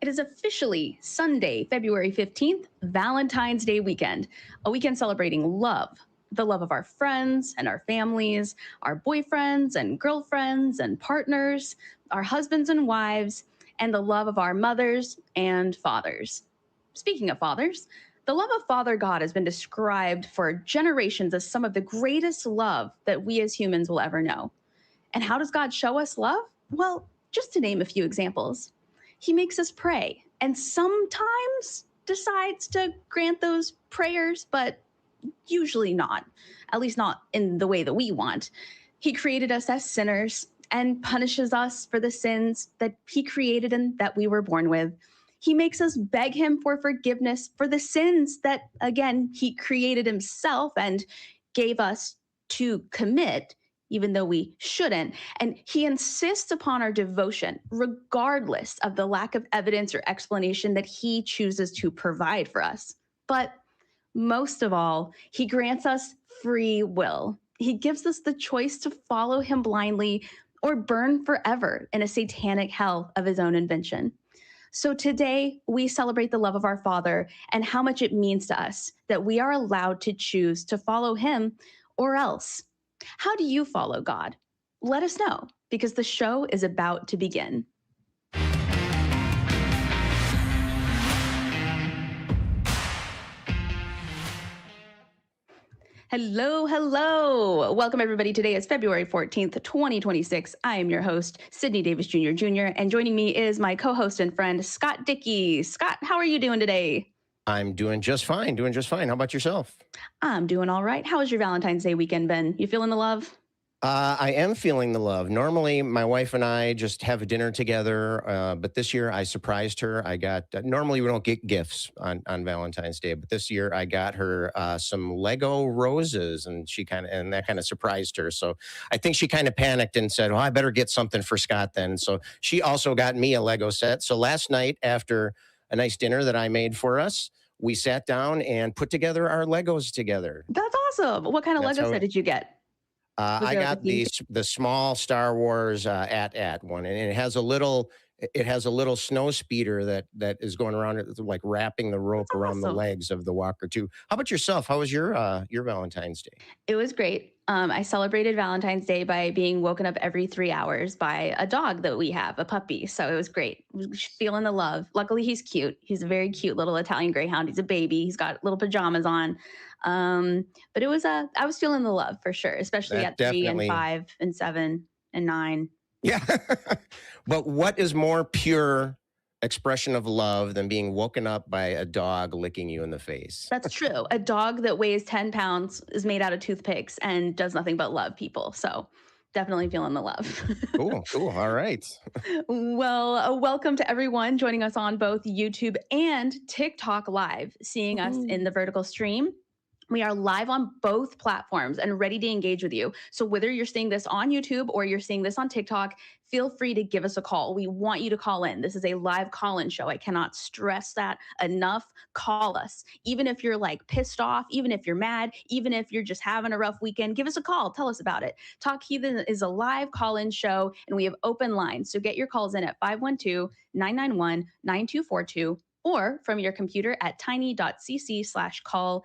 It is officially Sunday, February 15th, Valentine's Day weekend, a weekend celebrating love, the love of our friends and our families, our boyfriends and girlfriends and partners, our husbands and wives, and the love of our mothers and fathers. Speaking of fathers, the love of Father God has been described for generations as some of the greatest love that we as humans will ever know. And how does God show us love? Well, just to name a few examples. He makes us pray and sometimes decides to grant those prayers, but usually not, at least not in the way that we want. He created us as sinners and punishes us for the sins that he created and that we were born with. He makes us beg him for forgiveness for the sins that, again, he created himself and gave us to commit, even though we shouldn't. And he insists upon our devotion, regardless of the lack of evidence or explanation that he chooses to provide for us. But most of all, he grants us free will. He gives us the choice to follow him blindly or burn forever in a satanic hell of his own invention. So today, we celebrate the love of our Father and how much it means to us that we are allowed to choose to follow him or else. How do you follow God? Let us know, because the show is about to begin. Hello, hello. Welcome, everybody. Today is February 14th, 2026. I am your host, Sidney Davis Jr., and joining me is my co-host and friend, Scott Dickie. Scott, how are you doing today? I'm doing just fine, How about yourself? I'm doing all right. How has your Valentine's Day weekend been? You feeling the love? I am feeling the love. Normally, my wife and I just have a dinner together, but this year I surprised her. I got, normally we don't get gifts on Valentine's Day, but this year I got her some Lego roses, and that kind of surprised her. So I think she kind of panicked and said, well, I better get something for Scott then. So she also got me a Lego set. So last night, after a nice dinner that I made for us, we sat down and put together our Legos together. That's awesome. What kind of Lego set did you get? I got the small Star Wars at one, and it has a little snow speeder that is going around, like wrapping the rope around the legs of the walker too. How about yourself? How was your Valentine's Day? It was great. I celebrated Valentine's Day by being woken up every 3 hours by a dog that we have, a puppy. So it was great. Feeling the love. Luckily, he's cute. He's a very cute little Italian Greyhound. He's a baby. He's got little pajamas on. But it was I was feeling the love for sure, especially at 3 and 5 and 7 and 9. Yeah. But what is more pure expression of love than being woken up by a dog licking you in the face? That's true. A dog that weighs 10 pounds is made out of toothpicks and does nothing but love people. So definitely feeling the love. Cool. All right. Well, welcome to everyone joining us on both YouTube and TikTok Live, seeing us in the vertical stream. We are live on both platforms and ready to engage with you. So whether you're seeing this on YouTube or you're seeing this on TikTok, feel free to give us a call. We want you to call in. This is a live call-in show. I cannot stress that enough. Call us. Even if you're like pissed off, even if you're mad, even if you're just having a rough weekend, give us a call. Tell us about it. Talk Heathen is a live call-in show, and we have open lines. So get your calls in at 512-991-9242 or from your computer at tiny.cc/call.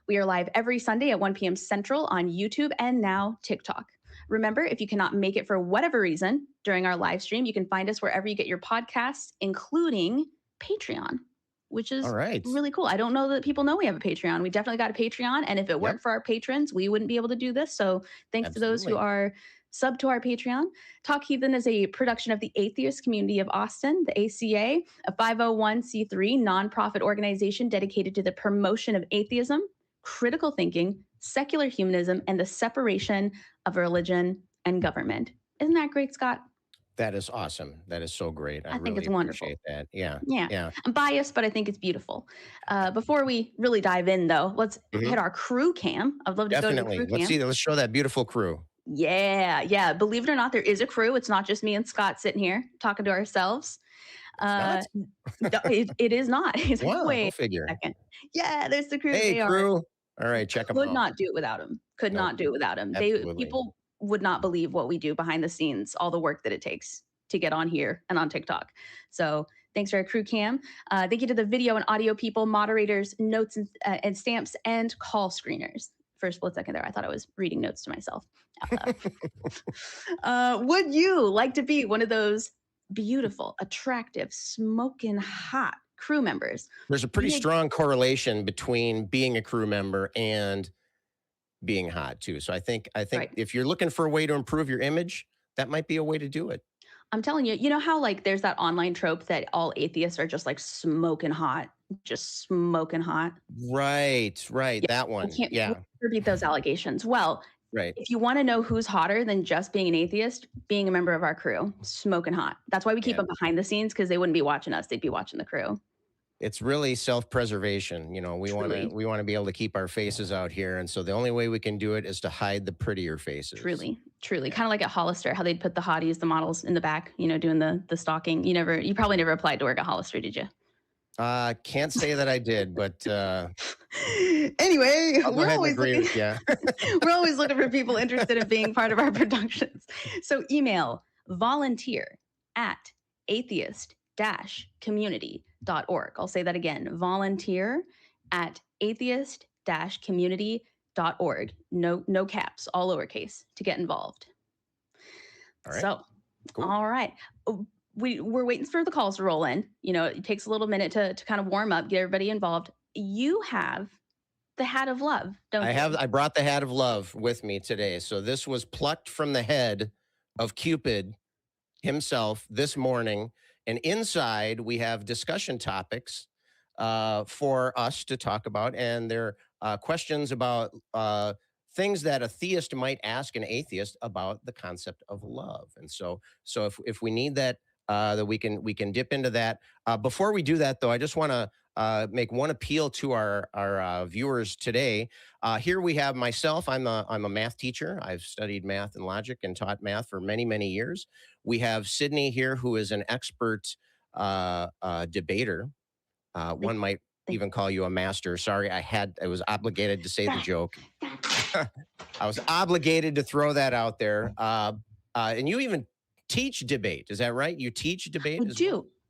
We are live every Sunday at 1 p.m. Central on YouTube and now TikTok. Remember, if you cannot make it for whatever reason during our live stream, you can find us wherever you get your podcasts, including Patreon, which is really cool. I don't know that people know we have a Patreon. We definitely got a Patreon, and if it weren't for our patrons, we wouldn't be able to do this. So thanks to those who are sub to our Patreon. Talk Heathen is a production of the Atheist Community of Austin, the ACA, a 501c3 nonprofit organization dedicated to the promotion of atheism, critical thinking, secular humanism, and the separation of religion and government. Isn't that great, Scott? That is awesome. That is so great. I think it's wonderful. That. Yeah. I'm biased, but I think it's beautiful. Before we really dive in, though, let's hit our crew cam. I'd love to go to the crew cam. Let's show that beautiful crew. Yeah. Believe it or not, there is a crew. It's not just me and Scott sitting here talking to ourselves. It is not. Wow, go figure. Second. Yeah, there's the crew. Hey, crew. All right, check them out. Could not do it without them. People would not believe what we do behind the scenes, all the work that it takes to get on here and on TikTok. So thanks to our crew cam. Thank you to the video and audio people, moderators, notes and stamps, and call screeners. For a split second there, I thought I was reading notes to myself out loud. Would you like to be one of those beautiful, attractive, smoking hot crew members? There's a pretty strong correlation between being a crew member and being hot too. So I think right. If you're looking for a way to improve your image, that might be a way to do it. I'm telling you, you know how like there's that online trope that all atheists are just like smoking hot, just smoking hot. Right. Yeah, that one. Can't repeat those allegations. Well, right. If you want to know who's hotter than just being an atheist, being a member of our crew, smoking hot. That's why we keep them behind the scenes, because they wouldn't be watching us; they'd be watching the crew. It's really self-preservation. You know, we want to be able to keep our faces out here. And so the only way we can do it is to hide the prettier faces. Truly. Yeah. Kind of like at Hollister, how they'd put the hotties, the models in the back, you know, doing the stalking. You probably never applied to work at Hollister, did you? Can't say that I did, but anyway, we're always looking for people interested in being part of our productions. So email volunteer@atheist-community.org. I'll say that again, volunteer@atheist-community.org. No caps, all lowercase, to get involved. All right. So, cool. All right. We're waiting for the calls to roll in. You know, it takes a little minute to kind of warm up, get everybody involved. You have the hat of love, don't you? I brought the hat of love with me today. So this was plucked from the head of Cupid himself this morning. And inside we have discussion topics for us to talk about. And they're questions about things that a theist might ask an atheist about the concept of love. And so if we need that, that we can dip into that. Before we do that, though, I just want to make one appeal to our viewers today. Here we have myself. I'm a math teacher. I've studied math and logic and taught math for many, many years. We have Sidney here, who is an expert debater. One might even call you a master. Sorry, I was obligated to say the joke. I was obligated to throw that out there. And you even teach debate. Is that right? You teach debate?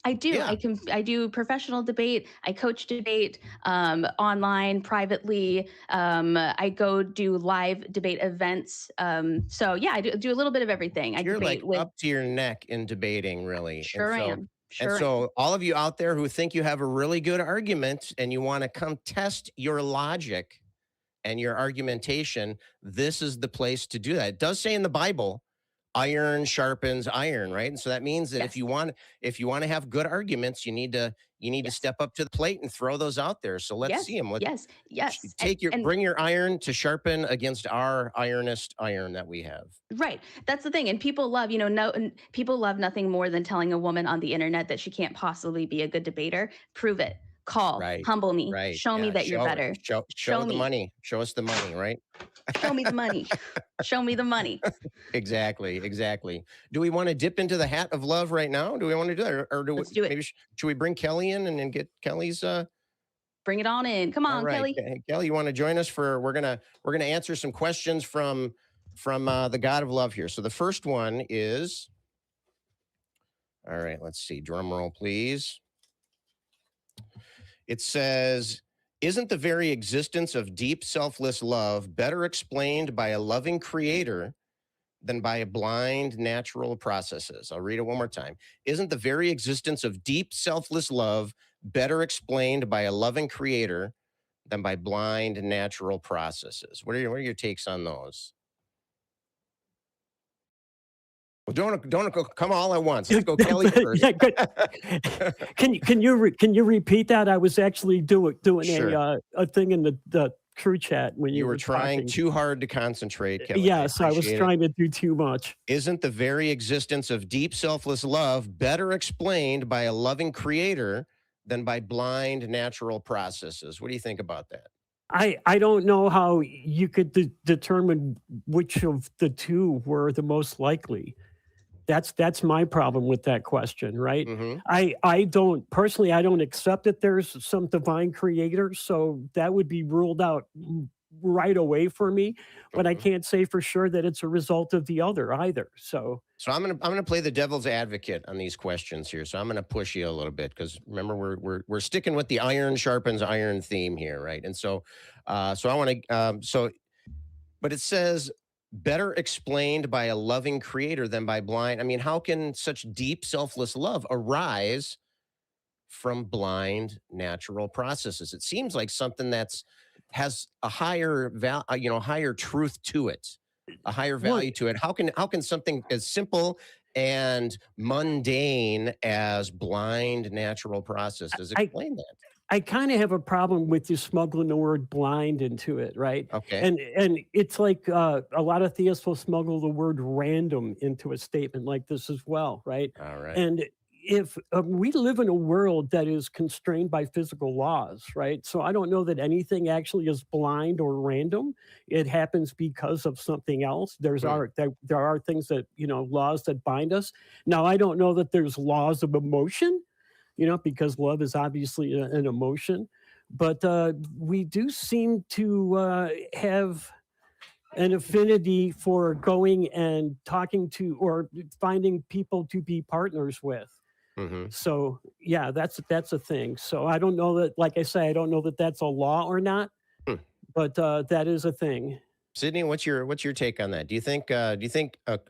I do. Yeah. I do professional debate. I coach debate online, privately. I go do live debate events. So yeah, I do a little bit of everything. You're debate like up to your neck in debating, really. Sure am. So all of you out there who think you have a really good argument and you want to come test your logic and your argumentation, this is the place to do that. It does say in the Bible, iron sharpens iron, right? And so that means that if you want to have good arguments, you need to step up to the plate and throw those out there. So let's see them. Yes. Bring your iron to sharpen against our ironist iron that we have. Right. That's the thing. And people love, people love nothing more than telling a woman on the internet that she can't possibly be a good debater. Prove it. Call, humble me, show me that you're better. Show the money. Show us the money, right? Show me the money. Show me the money. Exactly. Do we want to dip into the hat of love right now? Do we want to do that? Or Let's do it. Maybe should we bring Kelly in and get Kelly's Bring it on in. Come on, Kelly. Kelly, you want to join us we're gonna answer some questions from the God of Love here. So the first one is, all right, let's see. Drum roll, please. It says, isn't the very existence of deep, selfless love better explained by a loving creator than by blind, natural processes? I'll read it one more time. Isn't the very existence of deep, selfless love better explained by a loving creator than by blind, natural processes? What are your takes on those? Well, don't go, come all at once. Let's go Kelly first. Yeah, good. Can you repeat that? I was actually doing a thing in the crew chat when you were trying talking. Too hard to concentrate, Kelly. Yes, I was trying to do too much. Isn't the very existence of deep, selfless love better explained by a loving creator than by blind, natural processes? What do you think about that? I don't know how you could determine which of the two were the most likely. That's my problem with that question, right? Mm-hmm. I don't accept that there's some divine creator, so that would be ruled out right away for me. But I can't say for sure that it's a result of the other either. So So I'm gonna play the devil's advocate on these questions here. So I'm gonna push you a little bit because remember we're sticking with the iron sharpens iron theme here, right? And so so I want to but it says better explained by a loving creator than by blind. I mean, how can such deep selfless love arise from blind natural processes? It seems like something has a higher higher truth to it, a higher value to it. How can something as simple and mundane as blind natural processes explain that? I kind of have a problem with you smuggling the word blind into it, right? Okay. And it's like a lot of theists will smuggle the word random into a statement like this as well, right? All right. And if we live in a world that is constrained by physical laws, right? So I don't know that anything actually is blind or random. It happens because of something else. There are things that, laws that bind us. Now, I don't know that there's laws of emotion, because love is obviously an emotion. But we do seem to have an affinity for going and talking to or finding people to be partners with. Mm-hmm. So yeah, that's a thing. So I don't know that, like I say, I don't know that that's a law or not, but that is a thing. Sidney, what's your take on that? Do you think a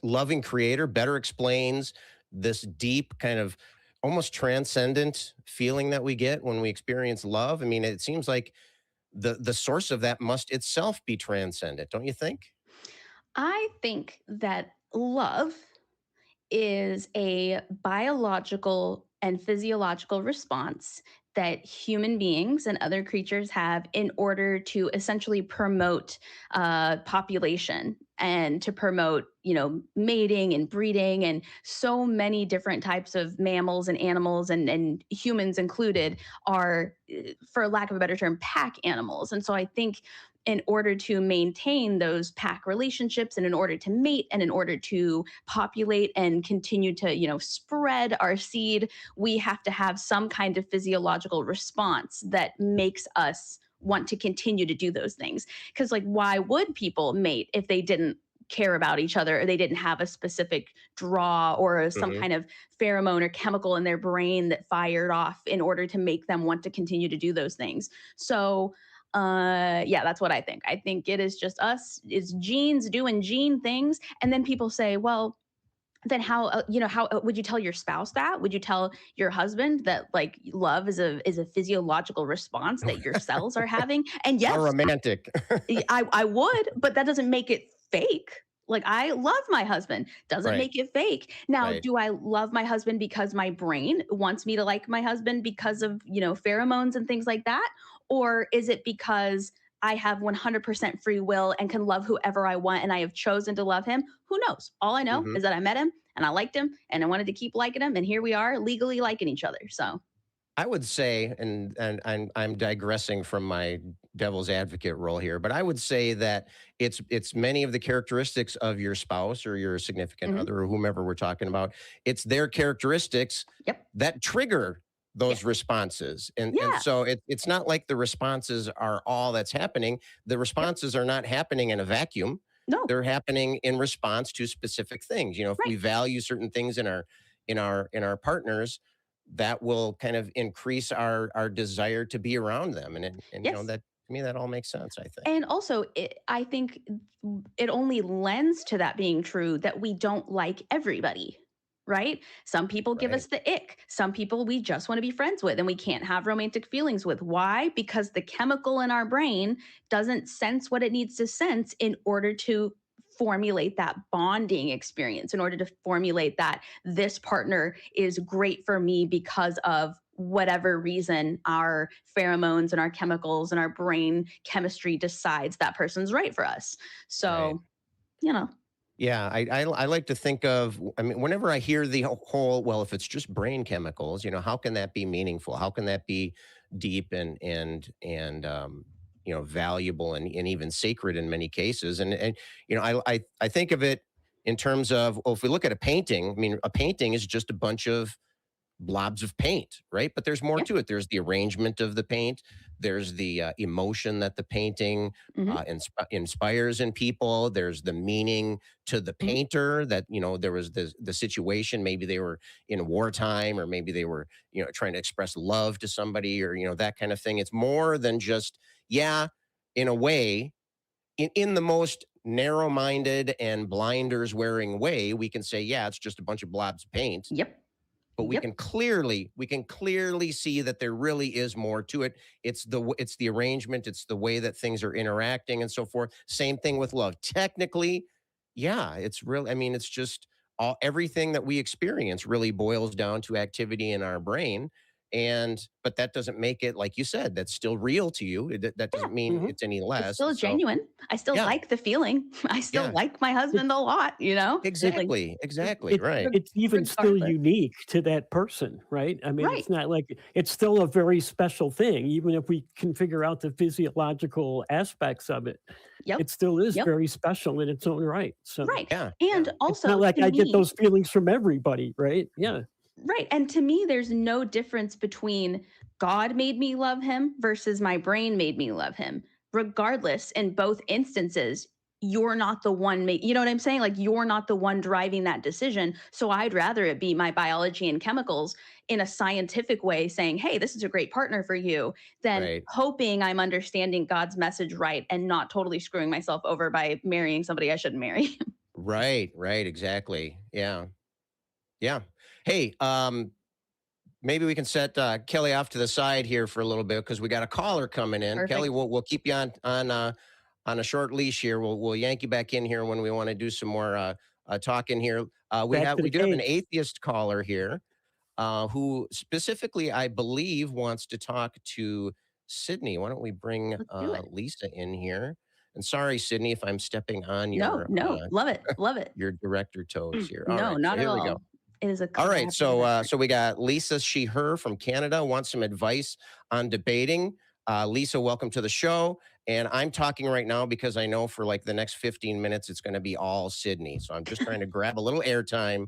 loving creator better explains this deep kind of almost transcendent feeling that we get when we experience love? I mean, it seems like the source of that must itself be transcendent, don't you think? I think that love is a biological and physiological response that human beings and other creatures have in order to essentially promote population and to promote, mating and breeding, and so many different types of mammals and animals and humans included are, for lack of a better term, pack animals. And so I think in order to maintain those pack relationships and in order to mate and in order to populate and continue to, spread our seed, we have to have some kind of physiological response that makes us want to continue to do those things. Because why would people mate if they didn't care about each other or they didn't have a specific draw or some kind of pheromone or chemical in their brain that fired off in order to make them want to continue to do those things? So yeah, that's what I think. I think it is just us, it's genes doing gene things. And then people say, well, then how would you tell your spouse that? Would you tell your husband that love is a physiological response that your cells are having? And yes, how romantic. I would, but that doesn't make it fake. I love my husband, doesn't make it fake. Now, do I love my husband because my brain wants me to like my husband because of, pheromones and things like that? Or is it because I have 100% free will and can love whoever I want and I have chosen to love him? Who knows? All I know is that I met him and I liked him and I wanted to keep liking him. And here we are legally liking each other. So I would say, and I'm digressing from my devil's advocate role here, but I would say that it's many of the characteristics of your spouse or your significant other or whomever we're talking about. It's their characteristics that trigger those responses. And so it's not like the responses are all that's happening. The responses are not happening in a vacuum. No, they're happening in response to specific things. If we value certain things in our partners, that will kind of increase our desire to be around them. And that, to me, that all makes sense, I think. And also, I think it only lends to that being true that we don't like everybody. Right? Some people give us the ick. Some people we just want to be friends with and we can't have romantic feelings with. Why? Because the chemical in our brain doesn't sense what it needs to sense in order to formulate that bonding experience, in order to formulate that this partner is great for me because of whatever reason our pheromones and our chemicals and our brain chemistry decides that person's right for us. So, Yeah, I like to think of, whenever I hear the whole, well, if it's just brain chemicals, how can that be meaningful? How can that be deep and valuable and even sacred in many cases? And I think of it in terms of, well, if we look at a painting, a painting is just a bunch of blobs of paint, right? But there's more to it. There's the arrangement of the paint. there's the emotion that the painting inspires in people. There's the meaning to the painter that, there was the situation. Maybe they were in wartime, or maybe they were, trying to express love to somebody, or, that kind of thing. It's more than just, in a way, in the most narrow-minded and blinders-wearing way, we can say, it's just a bunch of blobs of paint. Yep. But we can clearly see that there really is more to it. It's the arrangement, it's the way that things are interacting and so forth. Same thing with love. Technically, it's real. I mean, it's just everything that we experience really boils down to activity in our brain. But that doesn't make it, like you said, that's still real to you. That doesn't mean it's any less. It's still genuine. I still like the feeling. I still like my husband a lot, Exactly. Right. It's even still Regardless. unique to that person, right? I mean, Right. it's not like it's still a very special thing, even if we can figure out the physiological aspects of it. Yep. It still is Yep. very special in its own right. So Right. Yeah. And it's also, not like to I get me- those feelings from everybody, right? Yeah. Right. And to me, there's no difference between God made me love him versus my brain made me love him. Regardless, in both instances, you're not the one, you know what I'm saying? Like, you're not the one driving that decision. So I'd rather it be my biology and chemicals in a scientific way saying, hey, this is a great partner for you, than hoping I'm understanding God's message right and not totally screwing myself over by marrying somebody I shouldn't marry. Right. Exactly. Yeah. Hey, maybe we can set Kelly off to the side here for a little bit, because we got a caller coming in. Perfect. Kelly, we'll keep you on a short leash here. We'll yank you back in here when we want to do some more talking here. We do have an atheist caller here who specifically, I believe, wants to talk to Sidney. Why don't we bring Lisa in here? And sorry, Sidney, if I'm stepping on your love it. your director toes here. No, All right, not so at here we all. go. It is a All right, collaborative so we got Lisa She/Her from Canada wants some advice on debating. Lisa, welcome to the show. And I'm talking right now because I know for like the next 15 minutes it's going to be all Sidney. So I'm just trying to grab a little airtime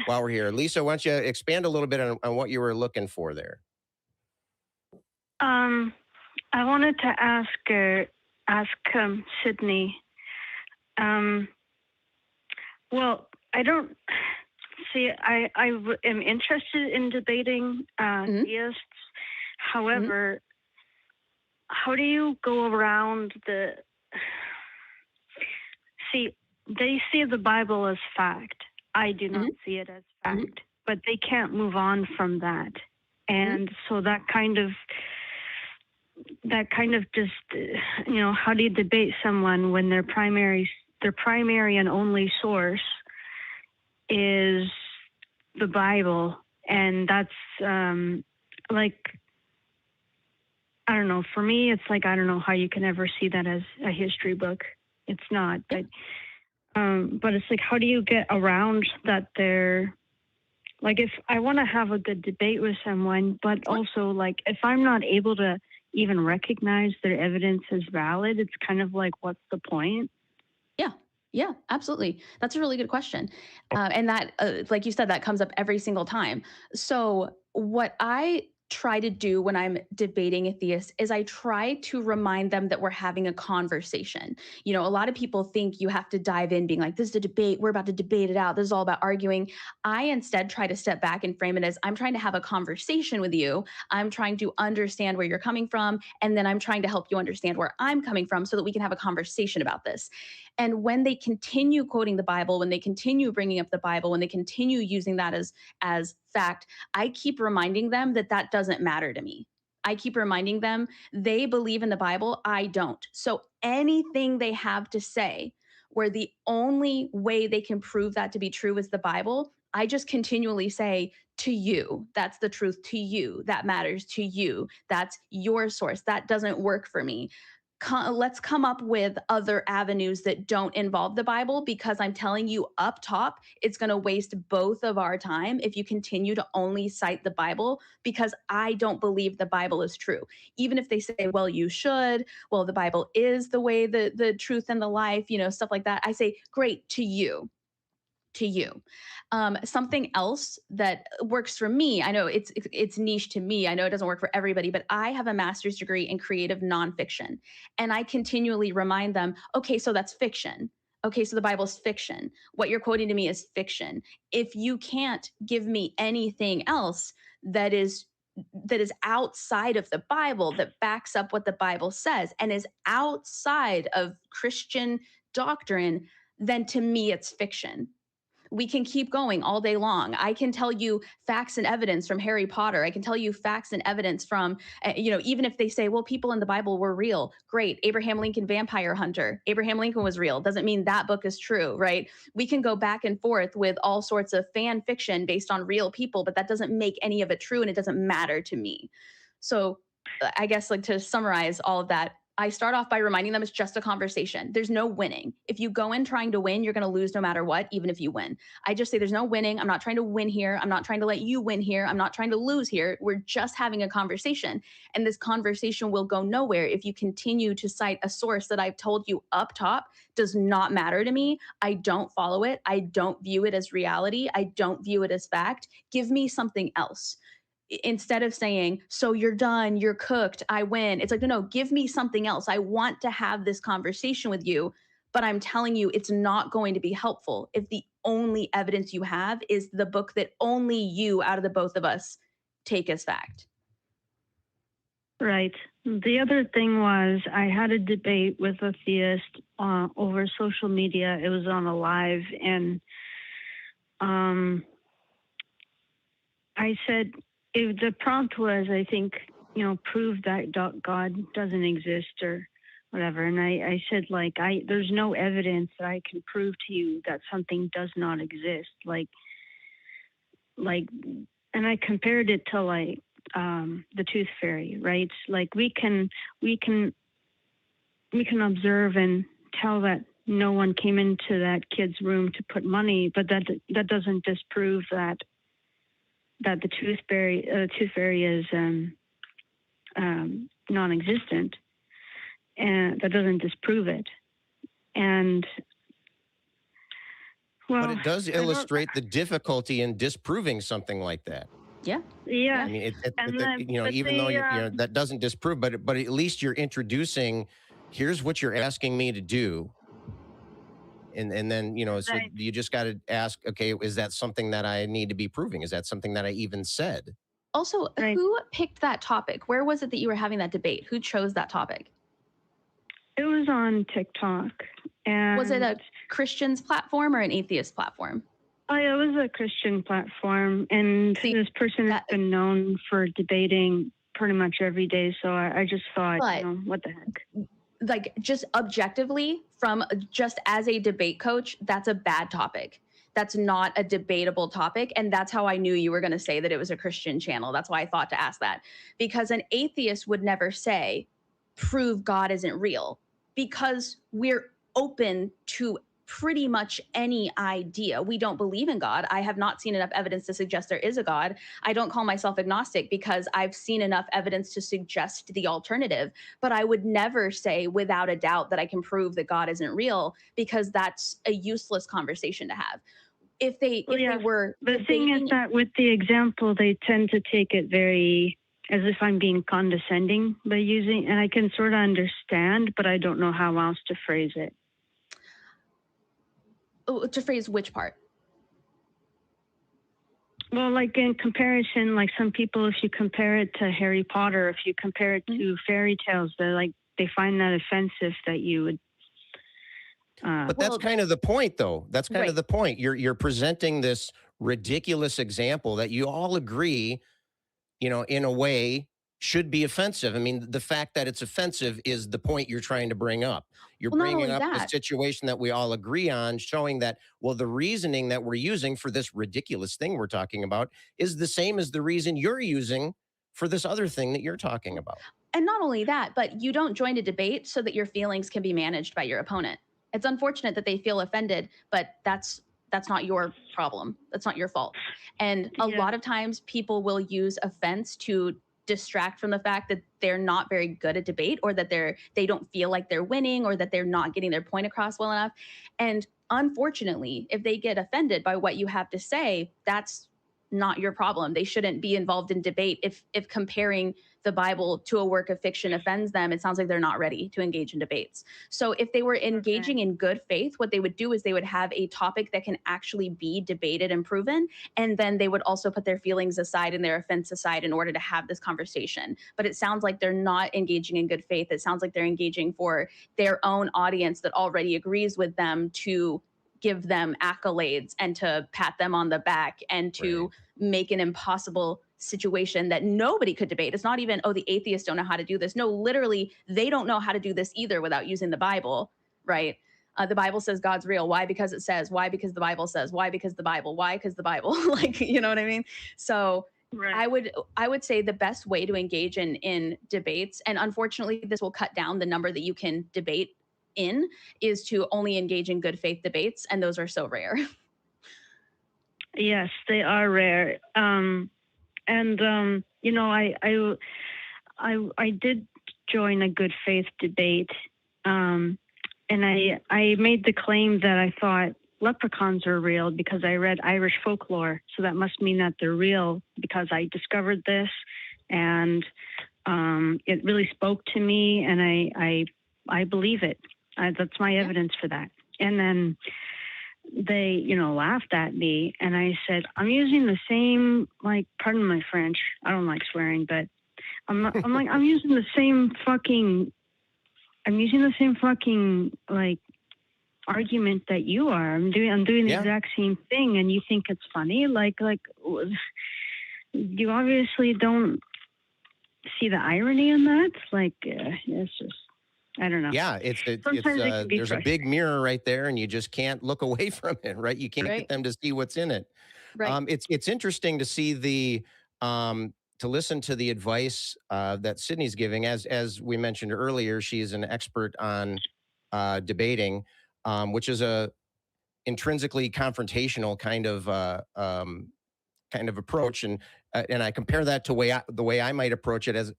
while we're here. Lisa, why don't you expand a little bit on what you were looking for there? I wanted to ask Sidney. Well, I don't see. I am interested in debating theists. However, how do you go around the? See, they see the Bible as fact. I do not see it as fact, but they can't move on from that, and so that kind of just, how do you debate someone when their primary and only source is the Bible? And that's I don't know. For me, it's like, I don't know how you can ever see that as a history book. It's not. But it's like, how do you get around that? They're like, if I want to have a good debate with someone, but also like, if I'm not able to even recognize their evidence as valid, it's kind of like, what's the point? Yeah, absolutely. That's a really good question. And that, like you said, that comes up every single time. So what I try to do when I'm debating atheists is I try to remind them that we're having a conversation. A lot of people think you have to dive in being like, this is a debate. We're about to debate it out. This is all about arguing. I instead try to step back and frame it as, I'm trying to have a conversation with you. I'm trying to understand where you're coming from. And then I'm trying to help you understand where I'm coming from so that we can have a conversation about this. And when they continue quoting the Bible, when they continue bringing up the Bible, when they continue using that as fact, I keep reminding them that that doesn't matter to me. I keep reminding them they believe in the Bible. I don't. So anything they have to say where the only way they can prove that to be true is the Bible, I just continually say, to you, that's the truth. To you, that matters. To you, that's your source. That doesn't work for me. Let's come up with other avenues that don't involve the Bible, because I'm telling you up top, it's going to waste both of our time if you continue to only cite the Bible, because I don't believe the Bible is true. Even if they say, well, you should, well, the Bible is the way, the truth and the life, stuff like that. I say, great, to you. to you. Something else that works for me, I know it's niche to me. I know it doesn't work for everybody, but I have a master's degree in creative nonfiction. And I continually remind them, okay, so that's fiction. Okay, so the Bible's fiction. What you're quoting to me is fiction. If you can't give me anything else that is outside of the Bible, that backs up what the Bible says and is outside of Christian doctrine, then to me it's fiction. We can keep going all day long. I can tell you facts and evidence from Harry Potter. I can tell you facts and evidence from, even if they say, well, people in the Bible were real. Great. Abraham Lincoln, vampire hunter. Abraham Lincoln was real. Doesn't mean that book is true, right? We can go back and forth with all sorts of fan fiction based on real people, but that doesn't make any of it true, and it doesn't matter to me. So I guess, like, to summarize all of that, I start off by reminding them it's just a conversation. There's no winning. If you go in trying to win, you're going to lose no matter what, even if you win. I just say there's no winning. I'm not trying to win here. I'm not trying to let you win here. I'm not trying to lose here. We're just having a conversation. And this conversation will go nowhere if you continue to cite a source that I've told you up top does not matter to me. I don't follow it. I don't view it as reality. I don't view it as fact. Give me something else. Instead of saying, so you're done, you're cooked, I win. It's like, no, give me something else. I want to have this conversation with you, but I'm telling you, it's not going to be helpful if the only evidence you have is the book that only you out of the both of us take as fact. Right. The other thing was I had a debate with a theist over social media. It was on a live, and I said, the prompt was, I think, prove that God doesn't exist or whatever. And I said, there's no evidence that I can prove to you that something does not exist. And I compared it to the tooth fairy, right? Like we can observe and tell that no one came into that kid's room to put money, but that doesn't disprove that the tooth fairy is non-existent, and that doesn't disprove it. And but it does illustrate the difficulty in disproving something like that. Yeah. Yeah. I mean, even though that doesn't disprove, but at least you're introducing, here's what you're asking me to do. And then, so you just got to ask, okay, is that something that I need to be proving? Is that something that I even said? Also, who picked that topic? Where was it that you were having that debate? Who chose that topic? It was on TikTok. And was it a Christian's platform or an atheist platform? Oh, yeah, it was a Christian platform. And this person has been known for debating pretty much every day. So I just thought, what the heck? Like, just objectively, just as a debate coach, that's a bad topic. That's not a debatable topic. And that's how I knew you were going to say that it was a Christian channel. That's why I thought to ask that. Because an atheist would never say, prove God isn't real. Because we're open to pretty much any idea. We don't believe in God. I have not seen enough evidence to suggest there is a God. I don't call myself agnostic because I've seen enough evidence to suggest the alternative. But I would never say without a doubt that I can prove that God isn't real, because that's a useless conversation to have. If they were... The thing is that with the example, they tend to take it very as if I'm being condescending by using, and I can sort of understand, but I don't know how else to phrase it. To phrase which part? Well, like in comparison, like some people, if you compare it to Harry Potter, if you compare it to fairy tales, they find that offensive that you would. But that's kind of the point, though. That's kind of the point. You're presenting this ridiculous example that you all agree, in a way should be offensive. I mean, the fact that it's offensive is the point you're trying to bring up. You're bringing up a situation that we all agree on, showing that, the reasoning that we're using for this ridiculous thing we're talking about is the same as the reason you're using for this other thing that you're talking about. And not only that, but you don't join a debate so that your feelings can be managed by your opponent. It's unfortunate that they feel offended, but that's not your problem. That's not your fault. And a lot of times people will use offense to distract from the fact that they're not very good at debate, or that they don't feel like they're winning, or that they're not getting their point across well enough. And unfortunately, if they get offended by what you have to say, that's not your problem. They shouldn't be involved in debate. If comparing the Bible to a work of fiction offends them, it sounds like they're not ready to engage in debates. So if they were engaging in good faith, what they would do is they would have a topic that can actually be debated and proven, and then they would also put their feelings aside and their offense aside in order to have this conversation. But it sounds like they're not engaging in good faith. It sounds like they're engaging for their own audience that already agrees with them to give them accolades and to pat them on the back and to make an impossible situation that nobody could debate. It's not even, oh, the atheists don't know how to do this. No, literally, they don't know how to do this either without using the Bible, right? The Bible says God's real. Why? Because it says. Why? Because the Bible says. Why? Because the Bible. Why? Because the Bible. Like, you know what I mean? So I would say the best way to engage in debates, and unfortunately, this will cut down the number that you can debate in, is to only engage in good faith debates, and those are so rare. Yes, they are rare. You know, I did join a good faith debate, and I made the claim that I thought leprechauns are real because I read Irish folklore, so that must mean that they're real because I discovered this, and it really spoke to me, and I believe it. That's my evidence for that. And then they, you know, laughed at me, and I said, I'm using the same, like, pardon my French, I don't like swearing, but I'm using the same fucking like argument that you are. I'm doing the exact same thing, and you think it's funny. Like you obviously don't see the irony in that. Like, it's just, I don't know. Yeah, there's a big mirror right there, and you just can't look away from it, right? You can't get them to see what's in it. Right. It's interesting to see to listen to the advice that Sidney's giving. As we mentioned earlier, she's an expert on debating, which is a intrinsically confrontational kind of approach, and I compare that to the way I might approach it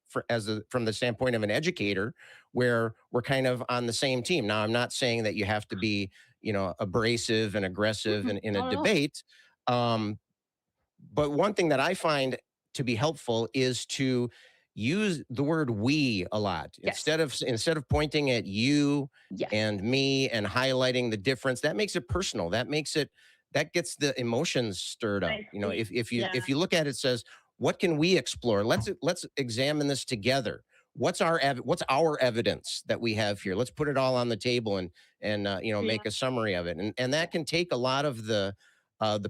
from the standpoint of an educator, where we're kind of on the same team. Now, I'm not saying that you have to be, you know, abrasive and aggressive in a debate, but one thing that I find to be helpful is to use the word "we" a lot. Instead of pointing at you and me and highlighting the difference. That makes it personal. That gets the emotions stirred up. You know, if you look at it, says, what can we explore? Let's examine this together. What's our evidence that we have here? Let's put it all on the table and make a summary of it. And that can take a lot of the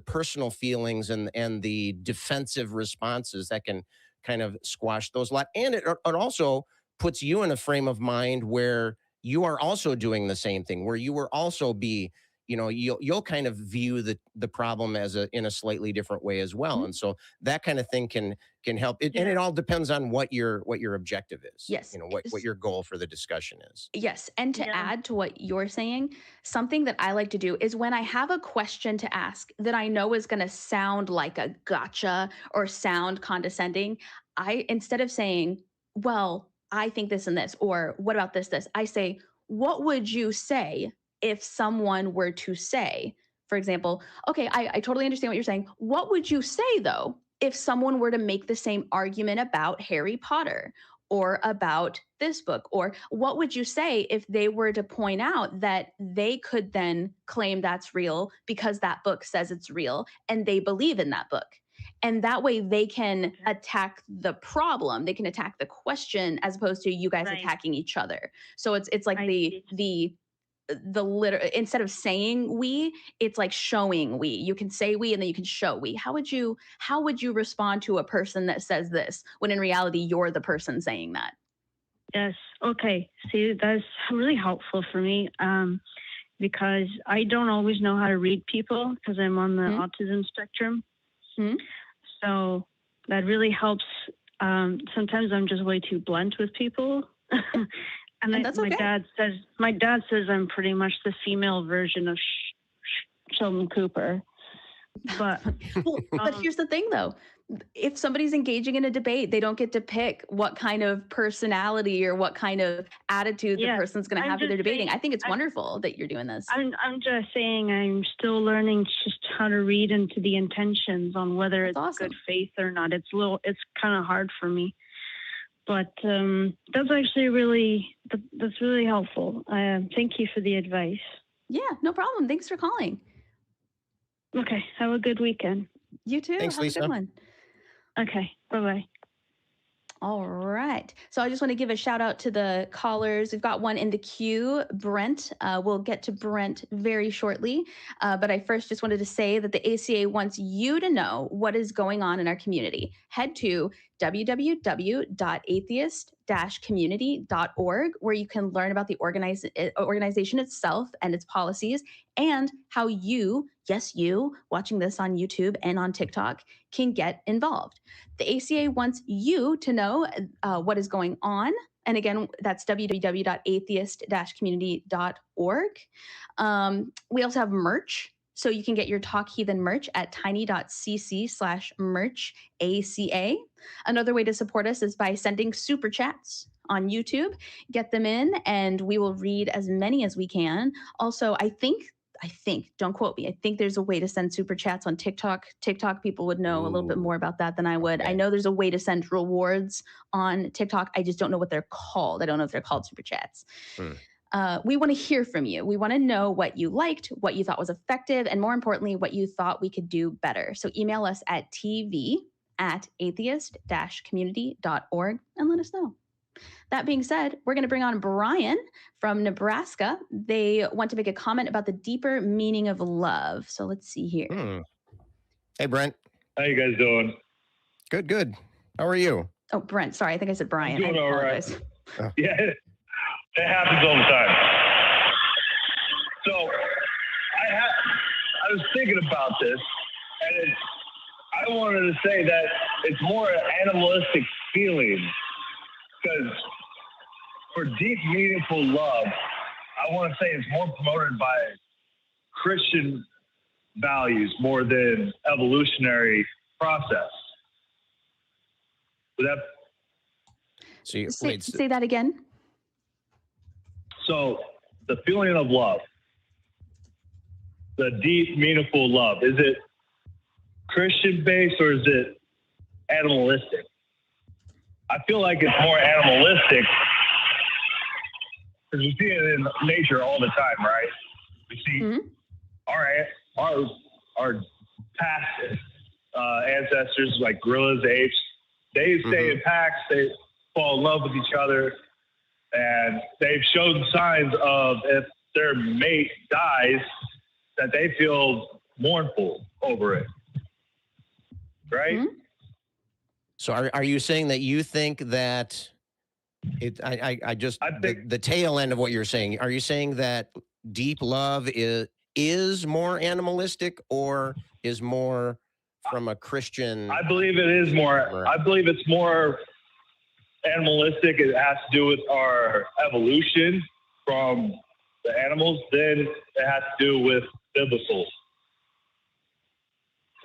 personal feelings and the defensive responses that can kind of squash those a lot. And it also puts you in a frame of mind where you are also doing the same thing, where you will also be, you know, you'll kind of view the problem in a slightly different way as well. And so that kind of thing can help it. And it all depends on what your objective is. Yes. You know, what your goal for the discussion is. Yes. And to add to what you're saying, something that I like to do is when I have a question to ask that I know is going to sound like a gotcha or sound condescending, instead of saying, well, I think this and this, or what about this, I say, what would you say if someone were to say, for example, okay, I totally understand what you're saying. What would you say, though, if someone were to make the same argument about Harry Potter or about this book? Or what would you say if they were to point out that they could then claim that's real because that book says it's real and they believe in that book? And that way they can attack the problem. They can attack the question as opposed to you guys attacking each other. So it's like instead of saying we, it's like showing we. You can say we and then you can show we. How would you respond to a person that says this when in reality you're the person saying that? Yes. Okay. See, that's really helpful for me because I don't always know how to read people because I'm on the autism spectrum. So that really helps. Sometimes I'm just way too blunt with people. And that's my okay. dad says I'm pretty much the female version of Sheldon Cooper. But But here's the thing, though. If somebody's engaging in a debate, they don't get to pick what kind of personality or what kind of attitude the person's going to have when they're debating. I think it's wonderful that you're doing this. I'm just saying I'm still learning just how to read into the intentions on whether it's good faith or not. It's kind of hard for me. But that's actually really helpful. Thank you for the advice. Yeah, no problem. Thanks for calling. Okay, have a good weekend. You too. Thanks, have Lisa. a good one. Okay, bye-bye. All right. So I just want to give a shout out to the callers. We've got one in the queue, Brent. We'll get to Brent very shortly. But I first just wanted to say that the ACA wants you to know what is going on in our community. Head to www.atheist-community.org, where you can learn about the organization itself and its policies, and how you, yes, you, watching this on YouTube and on TikTok, can get involved. The ACA wants you to know what is going on. And again, that's www.atheist-community.org. We also have merch. So you can get your Talk Heathen merch at tiny.cc/merch ACA. Another way to support us is by sending super chats on YouTube. Get them in and we will read as many as we can. Also, I think, don't quote me, I think there's a way to send super chats on TikTok. TikTok people would know a little bit more about that than I would. Okay. I know there's a way to send rewards on TikTok. I just don't know what they're called. I don't know if they're called super chats. We want to hear from you. We want to know what you liked, what you thought was effective, and more importantly, what you thought we could do better. So email us at tv@atheist-community.org and let us know. That being said, we're going to bring on Brian from Nebraska. They want to make a comment about the deeper meaning of love. So let's see here. Hey, Brent. How you guys doing? Good. How are you? Oh, Brent. Sorry, I think I said Brian. I'm doing all right. Oh. Yeah, it happens all the time. So I was thinking about this, and I wanted to say that it's more an animalistic feeling, because for deep, meaningful love, I want to say it's more promoted by Christian values more than evolutionary process. Say that again. So the feeling of love, the deep, meaningful love, is it Christian-based or is it animalistic? I feel like it's more animalistic because we see it in nature all the time, right? We see our past ancestors, like gorillas, apes, they stay in packs, they fall in love with each other, and they've shown signs of, if their mate dies, that they feel mournful over it, right? So are you saying that you think that the tail end of what you're saying, are you saying that deep love is more animalistic or is more from a Christian? I believe it is more. I believe it's more animalistic. It has to do with our evolution from the animals. Then it has to do with biblical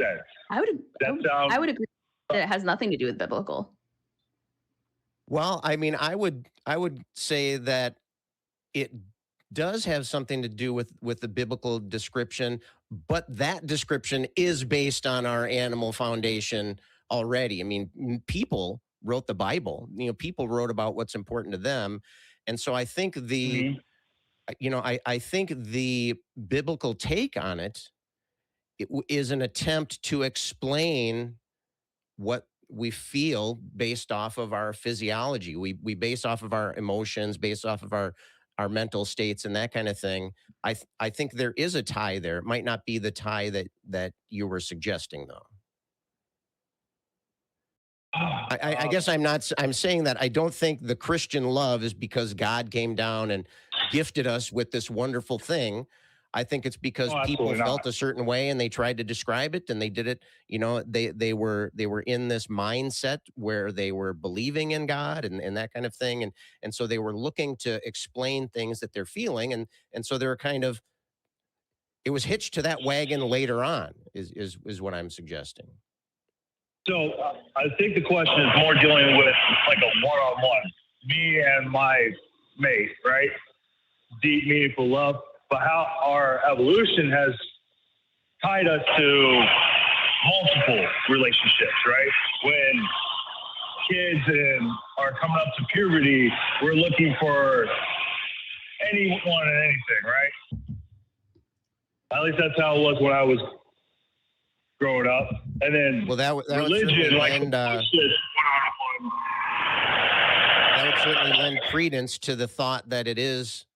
sense. I would agree that it has nothing to do with biblical. Well, I mean, I would say that it does have something to do with the biblical description, but that description is based on our animal foundation already. I mean, people wrote the Bible. People wrote about what's important to them, and so I think I think the biblical take on it is an attempt to explain what we feel based off of our physiology. We base off of our emotions, based off of our mental states and that kind of thing. I think there is a tie there. It might not be the tie that you were suggesting, though. I guess I'm saying that I don't think the Christian love is because God came down and gifted us with this wonderful thing. I think it's because people felt a certain way and they tried to describe it, and they did it. They were in this mindset where they were believing in God and that kind of thing. And so they were looking to explain things that they're feeling. And so they were kind of it was hitched to that wagon later on, is what I'm suggesting. So I think the question is more dealing with like a one-on-one, me and my mate, right? Deep, meaningful love, but how our evolution has tied us to multiple relationships, right? When kids are coming up to puberty, we're looking for anyone and anything, right? At least that's how it was when I was growing up. And then that religion, like that would certainly lend credence to the thought that it is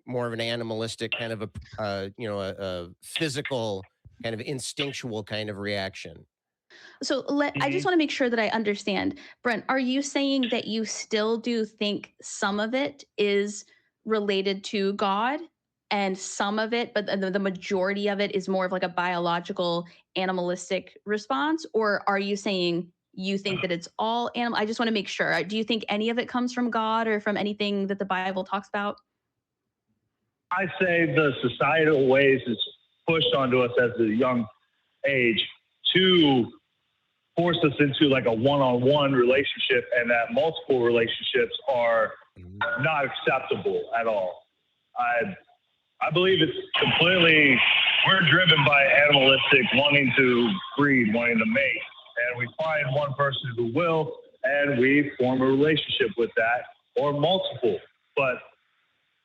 more of an animalistic kind of a physical kind of instinctual kind of reaction. So I just want to make sure that I understand. Brent, are you saying that you still do think some of it is related to God and some of it, but the majority of it is more of like a biological animalistic response? Or are you saying you think that it's all animal? I just want to make sure. Do you think any of it comes from God or from anything that the Bible talks about? I say the societal ways is pushed onto us at a young age to force us into like a one-on-one relationship, and that multiple relationships are not acceptable at all. I believe it's completely, we're driven by animalistic, wanting to breed, wanting to mate, and we find one person who will, and we form a relationship with that, or multiple. But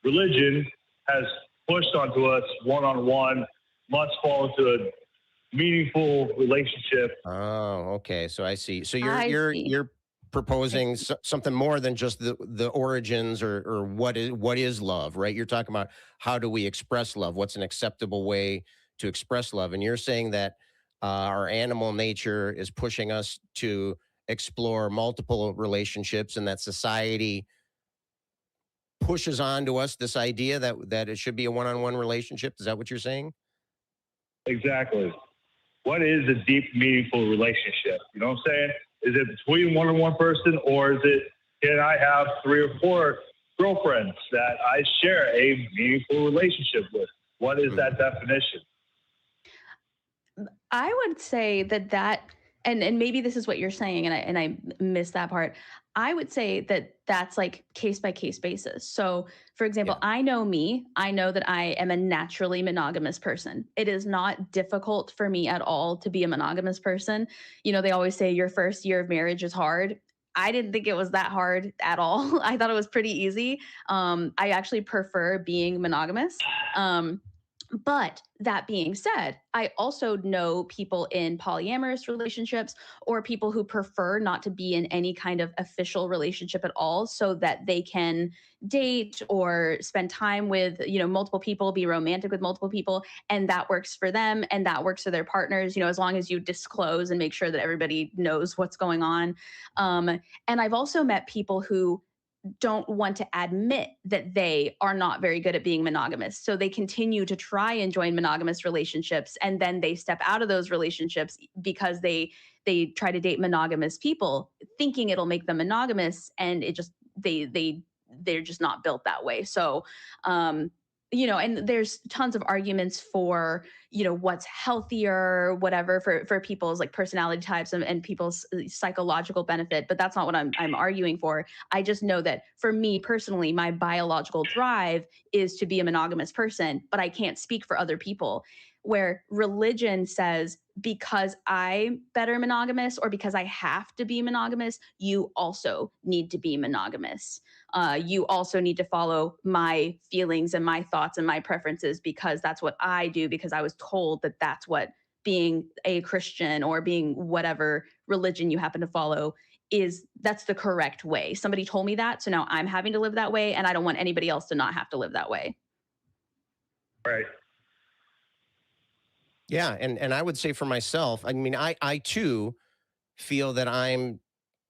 religion has pushed onto us one-on-one, must fall into a meaningful relationship. Oh, okay. So I see. So you're proposing something more than just the origins or what is love, right? You're talking about how do we express love? What's an acceptable way to express love? And you're saying that our animal nature is pushing us to explore multiple relationships, and that society pushes onto us this idea that it should be a one-on-one relationship. Is that what you're saying? Exactly. What is a deep, meaningful relationship? You know what I'm saying? Is it between one and one person, or is it, can I have 3 or 4 girlfriends that I share a meaningful relationship with? What is that definition? I would say that and maybe this is what you're saying, and I missed that part. I would say that that's like case by case basis. So, for example, I know me. I know that I am a naturally monogamous person. It is not difficult for me at all to be a monogamous person. You know, they always say your first year of marriage is hard. I didn't think it was that hard at all. I thought it was pretty easy. I actually prefer being monogamous. But that being said, I also know people in polyamorous relationships or people who prefer not to be in any kind of official relationship at all so that they can date or spend time with, multiple people, be romantic with multiple people. And that works for them and that works for their partners, as long as you disclose and make sure that everybody knows what's going on. And I've also met people who don't want to admit that they are not very good at being monogamous. So they continue to try and join monogamous relationships. And then they step out of those relationships because they try to date monogamous people thinking it'll make them monogamous. And it just, they're just not built that way. So, and there's tons of arguments for, what's healthier, whatever, for people's like personality types and people's psychological benefit. But that's not what I'm arguing for. I just know that for me personally, my biological drive is to be a monogamous person, but I can't speak for other people. Where religion says, because I'm better monogamous or because I have to be monogamous, you also need to be monogamous. You also need to follow my feelings and my thoughts and my preferences because that's what I do, because I was told that that's what being a Christian or being whatever religion you happen to follow that's the correct way. Somebody told me that, so now I'm having to live that way, and I don't want anybody else to not have to live that way. Right. Yeah, and I would say for myself, I mean, I too feel that I'm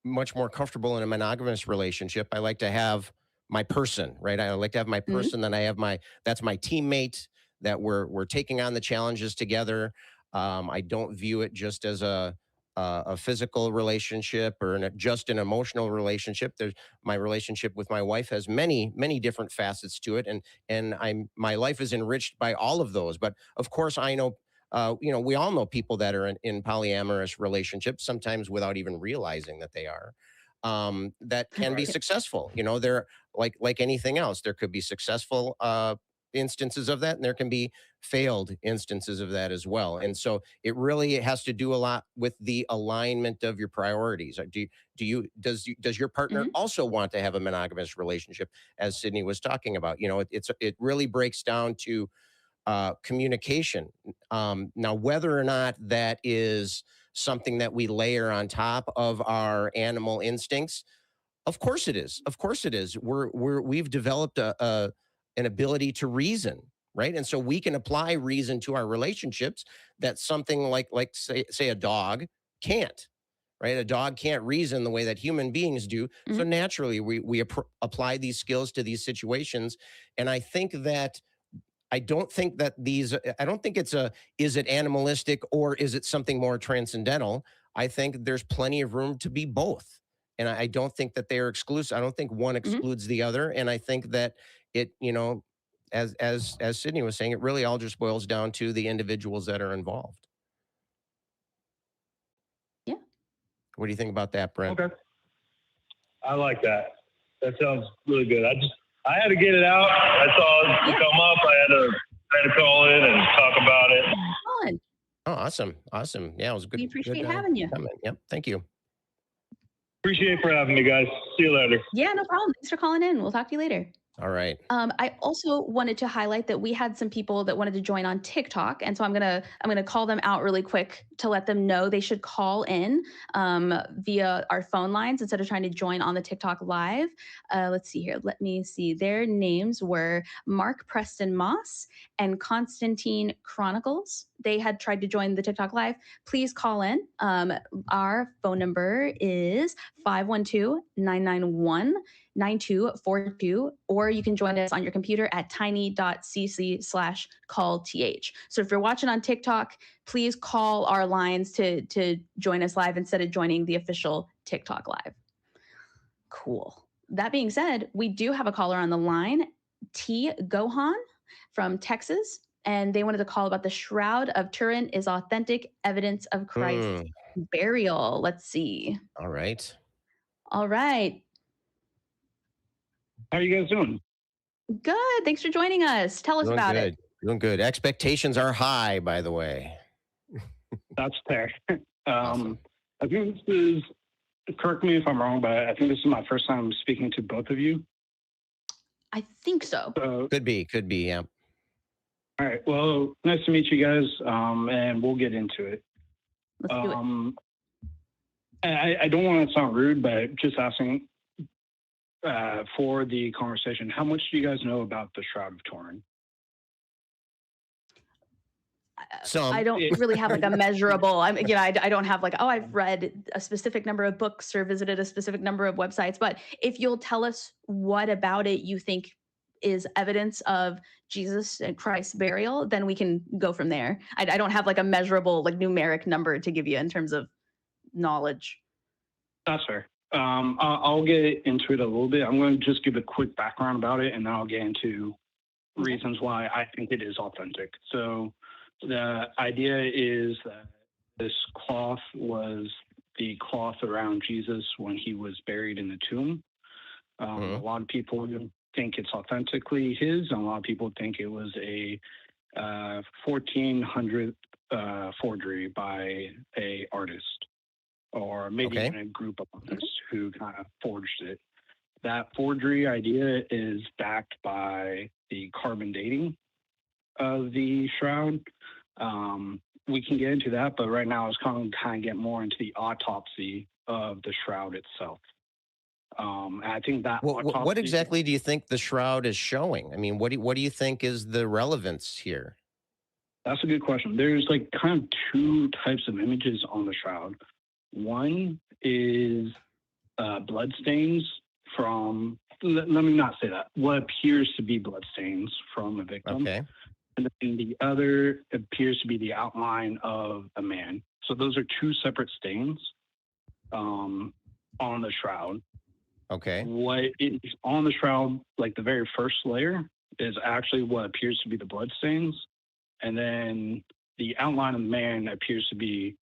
much more comfortable in a monogamous relationship. I like to have my person, right? I like to have my person, then I have that's my teammate, that we're taking on the challenges together. I don't view it just as a a physical relationship or just an emotional relationship. There's my relationship with my wife has many, many different facets to it, and my life is enriched by all of those. But of course, I know, we all know people that are in polyamorous relationships, sometimes without even realizing that they are. That can be successful. They're like anything else. There could be successful instances of that, and there can be failed instances of that as well. And so it really has to do a lot with the alignment of your priorities. Does your partner also want to have a monogamous relationship, as Sidney was talking about? It really breaks down to communication. Now, whether or not that is something that we layer on top of our animal instincts, of course it is. Of course it is. We've developed an ability to reason, right? And so we can apply reason to our relationships that something like say a dog can't, right? A dog can't reason the way that human beings do. So naturally we apply these skills to these situations. And I don't think is it animalistic or is it something more transcendental? I think there's plenty of room to be both. And I don't think that they're exclusive. I don't think one excludes the other. And I think that it, as Sidney was saying, it really all just boils down to the individuals that are involved. Yeah. What do you think about that, Brent? Okay. I like that. That sounds really good. I had to get it out. I saw it come up. I had to call in and talk about it. Colin. Oh, awesome. Yeah, it was good. We appreciate having you. Comment. Yep. Thank you. Appreciate for having me, guys. See you later. Yeah, no problem. Thanks for calling in. We'll talk to you later. All right. I also wanted to highlight that we had some people that wanted to join on TikTok, and so I'm gonna call them out really quick to let them know they should call in via our phone lines instead of trying to join on the TikTok live. Let's see here. Let me see. Their names were Mark Preston Moss and Constantine Chronicles. They had tried to join the TikTok live. Please call in. Our phone number is 512-991-9242, or you can join us on your computer at tiny.cc/callth. So if you're watching on TikTok, please call our lines to join us live instead of joining the official TikTok live. Cool. That being said, we do have a caller on the line, T. Gohan from Texas, and they wanted to call about the Shroud of Turin is authentic evidence of Christ's burial. Let's see. All right. All right. How are you guys doing? Good. Thanks for joining us. Tell us about it. Doing good. Expectations are high, by the way. That's fair. Awesome. I think this is, correct me if I'm wrong, but I think this is my first time speaking to both of you. I think so. Could be, yeah. All right. Well, nice to meet you guys, and we'll get into it. Let's do it. I don't want to sound rude, but just asking for the conversation, how much do you guys know about the Shroud of Turin? I don't really have like a measurable. I don't have like, I've read a specific number of books or visited a specific number of websites. But if you'll tell us what about it you think is evidence of Jesus and Christ's burial, then we can go from there. I don't have like a measurable, like numeric number to give you in terms of knowledge. That's fair. I'll get into it a little bit. I'm going to just give a quick background about it, and then I'll get into reasons why I think it is authentic. So the idea is that this cloth was the cloth around Jesus when he was buried in the tomb. A lot of people think it's authentically his, and a lot of people think it was a 1400 forgery by a artist, or maybe even a group of artists who kind of forged it. That forgery idea is backed by the carbon dating of the shroud. We can get into that, but right now I was kind of get more into the autopsy of the shroud itself. I think that. What exactly do you think the shroud is showing? I mean, what do you think is the relevance here? That's a good question. There's like kind of two types of images on the shroud. One is blood stains from, let me not say that, what appears to be blood stains from a victim. Okay. and then the other appears to be the outline of a man. So those are two separate stains on the shroud. Okay. What is on the shroud, like the very first layer, is actually what appears to be the blood stains, and then the outline of the man appears to be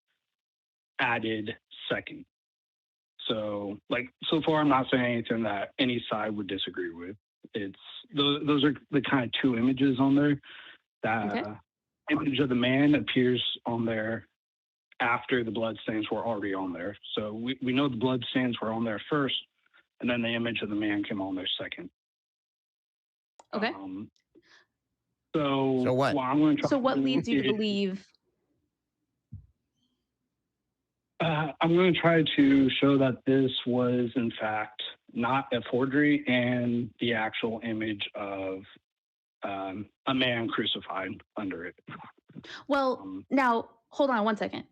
added second. So, like, so far, I'm not saying anything that any side would disagree with. It's those are the kind of two images on there. The image of the man appears on there after the blood stains were already on there. So we know the blood stains were on there first, and then the image of the man came on there second. Okay. So what? Well, I'm going to try So what leads you to believe? I'm going to try to show that this was, in fact, not a forgery and the actual image of a man crucified under it. Well, now, hold on one second.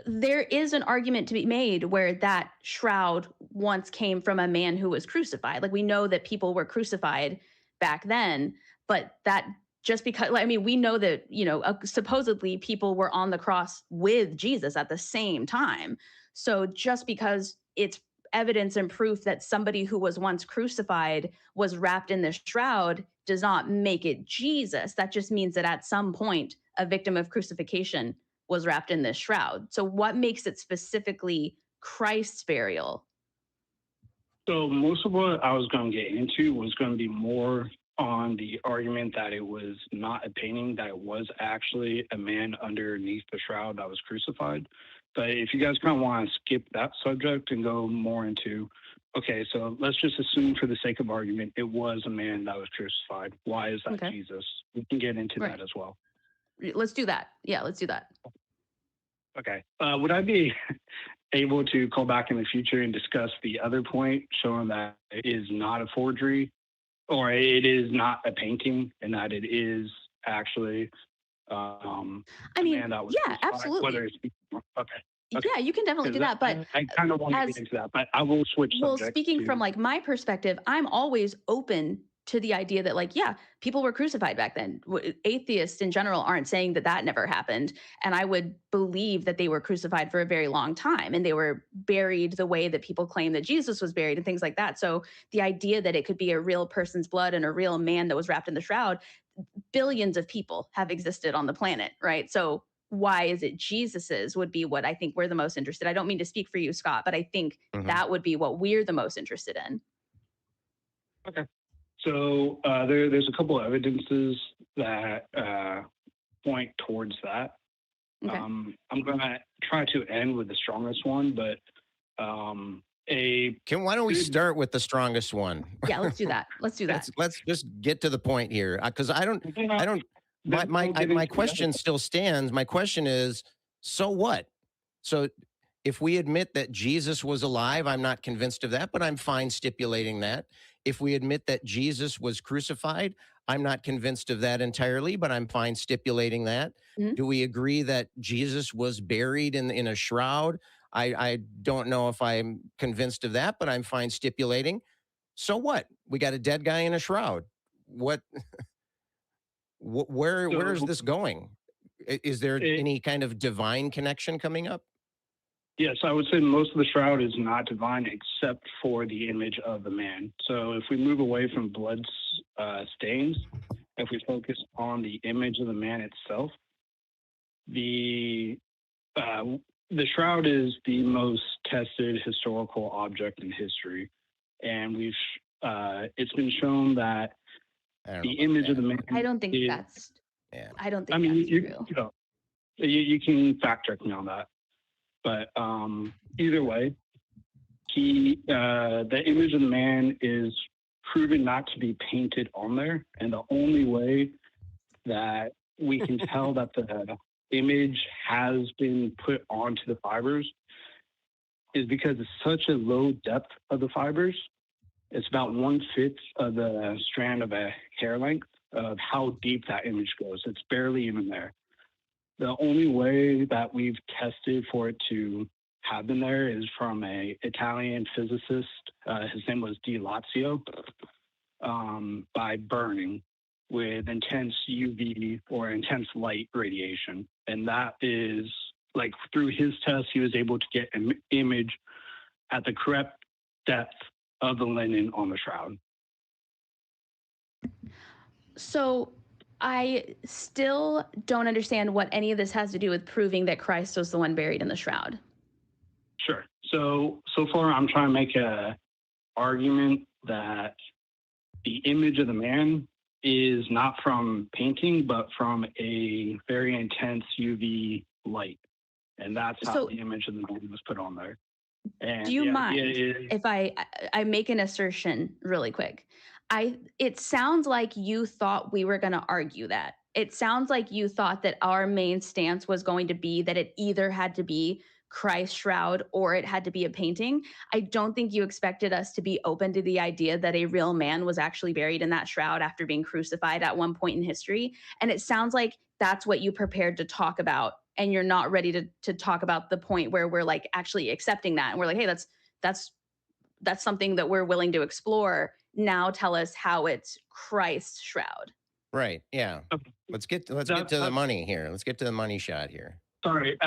There is an argument to be made where that shroud once came from a man who was crucified. Like, we know that people were crucified back then, but that just because, I mean, we know that, supposedly people were on the cross with Jesus at the same time. So just because it's evidence and proof that somebody who was once crucified was wrapped in this shroud does not make it Jesus. That just means that at some point, a victim of crucifixion was wrapped in this shroud. So what makes it specifically Christ's burial? So most of what I was going to get into was going to be more on the argument that it was not a painting, that it was actually a man underneath the shroud that was crucified. But if you guys kind of want to skip that subject and go more into, okay, so let's just assume for the sake of argument, it was a man that was crucified. Why is that Jesus? We can get into that as well. Let's do that. Yeah, let's do that. Okay. Would I be able to call back in the future and discuss the other point showing that it is not a forgery or it is not a painting and that it is actually I mean, yeah, absolutely. Whether it's, okay. Yeah, you can definitely do that. But I kind of want to get into that, but I will switch well, subjects speaking from like my perspective, I'm always open to the idea that, like, yeah, people were crucified back then. Atheists in general aren't saying that that never happened. And I would believe that they were crucified for a very long time and they were buried the way that people claim that Jesus was buried and things like that. So the idea that it could be a real person's blood and a real man that was wrapped in the shroud, billions of people have existed on the planet, right? So why is it Jesus's would be what I think we're the most interested. I don't mean to speak for you, Scott, but I think that would be what we're the most interested in. Okay. So there's a couple of evidences that point towards that. Okay. I'm going to try to end with the strongest one, but why don't we start with the strongest one? Yeah, let's do that. Let's do that. Let's just get to the point here, because my question still stands. My question is, so what? So if we admit that Jesus was alive, I'm not convinced of that, but I'm fine stipulating that. If we admit that Jesus was crucified, I'm not convinced of that entirely, but I'm fine stipulating that. Mm-hmm. Do we agree that Jesus was buried in a shroud? I don't know if I'm convinced of that, but I'm fine stipulating. So what? We got a dead guy in a shroud. Where is this going? Is there any kind of divine connection coming up? Yes, I would say most of the shroud is not divine except for the image of the man. So if we move away from blood stains, if we focus on the image of the man itself, the shroud is the most tested historical object in history, and it's been shown that the image of the man. I don't think that's. Yeah. I don't think that's true. You can fact check me on that. But either way, the image of the man is proven not to be painted on there. And the only way that we can tell that the image has been put onto the fibers is because it's such a low depth of the fibers. It's about 1/5 of the strand of a hair length of how deep that image goes. It's barely even there. The only way that we've tested for it to have been there is from an Italian physicist. His name was Di Lazio, by burning. with intense UV or intense light radiation. And that is like through his test, he was able to get an image at the correct depth of the linen on the shroud. So I still don't understand what any of this has to do with proving that Christ was the one buried in the shroud. Sure. So far I'm trying to make a argument that the image of the man is not from painting, but from a very intense UV light. And that's how the image of the man was put on there. And do you mind if I make an assertion really quick? It sounds like you thought we were going to argue that. It sounds like you thought that our main stance was going to be that it either had to be Christ's shroud or it had to be a painting. I don't think you expected us to be open to the idea that a real man was actually buried in that shroud after being crucified at one point in history. And it sounds like that's what you prepared to talk about. And you're not ready to talk about the point where we're like actually accepting that. And we're like, hey, that's something that we're willing to explore. Now tell us how it's Christ's shroud. Right. Yeah. Okay. Let's get to the money here. Let's get to the money shot here. Sorry.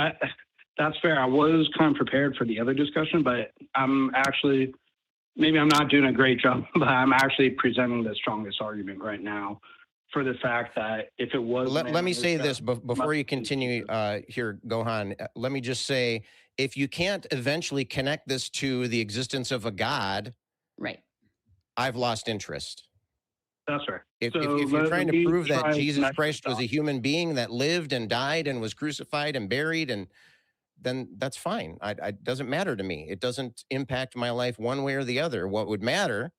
That's fair. I was kind of prepared for the other discussion, but I'm actually, maybe I'm not doing a great job, but I'm actually presenting the strongest argument right now for the fact that if it was... Let me say this before you continue here, Gohan. Let me just say, if you can't eventually connect this to the existence of a God, right, I've lost interest. That's right. If you're trying to prove that Jesus Christ was a human being that lived and died and was crucified and buried, and then that's fine. It doesn't matter to me. It doesn't impact my life one way or the other. What would matter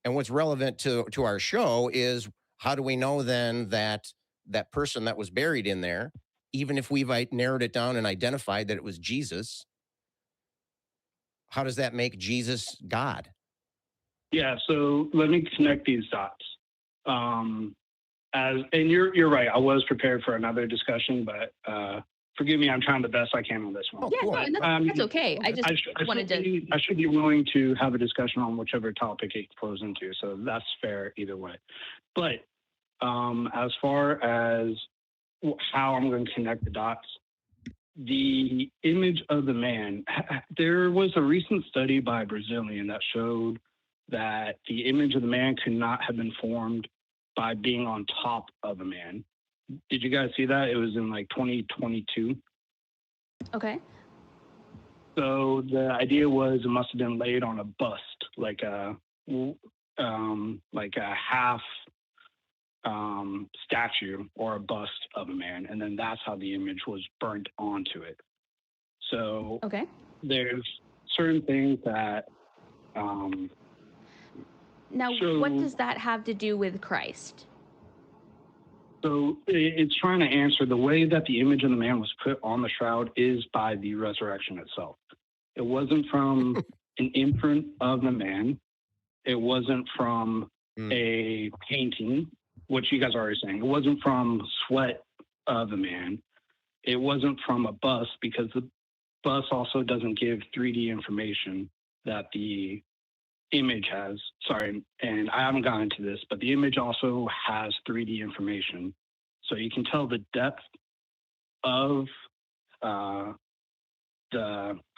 and what's relevant to our show is, how do we know then that that person that was buried in there, even if we've narrowed it down and identified that it was Jesus, how does that make Jesus God? Yeah, so let me connect these dots. And you're right. I was prepared for another discussion, but forgive me. I'm trying the best I can on this one. Yeah, cool. No, that's okay. I should be willing to have a discussion on whichever topic it flows into. So that's fair either way. But as far as how I'm going to connect the dots, the image of the man, there was a recent study by a Brazilian that showed that the image of the man could not have been formed by being on top of a man. Did you guys see that? It was in like 2022. Okay. So the idea was it must have been laid on a bust, like a half statue or a bust of a man, and then that's how the image was burnt onto it. So okay, there's certain things that. Now, what does that have to do with Christ? So it's trying to answer the way that the image of the man was put on the shroud is by the resurrection itself. It wasn't from an imprint of the man. It wasn't from a painting, which you guys are already saying. It wasn't from sweat of the man. It wasn't from a bust, because the bust also doesn't give 3D information that the image has. Sorry, and I haven't gotten into this, but the image also has 3D information. So you can tell the depth of I'm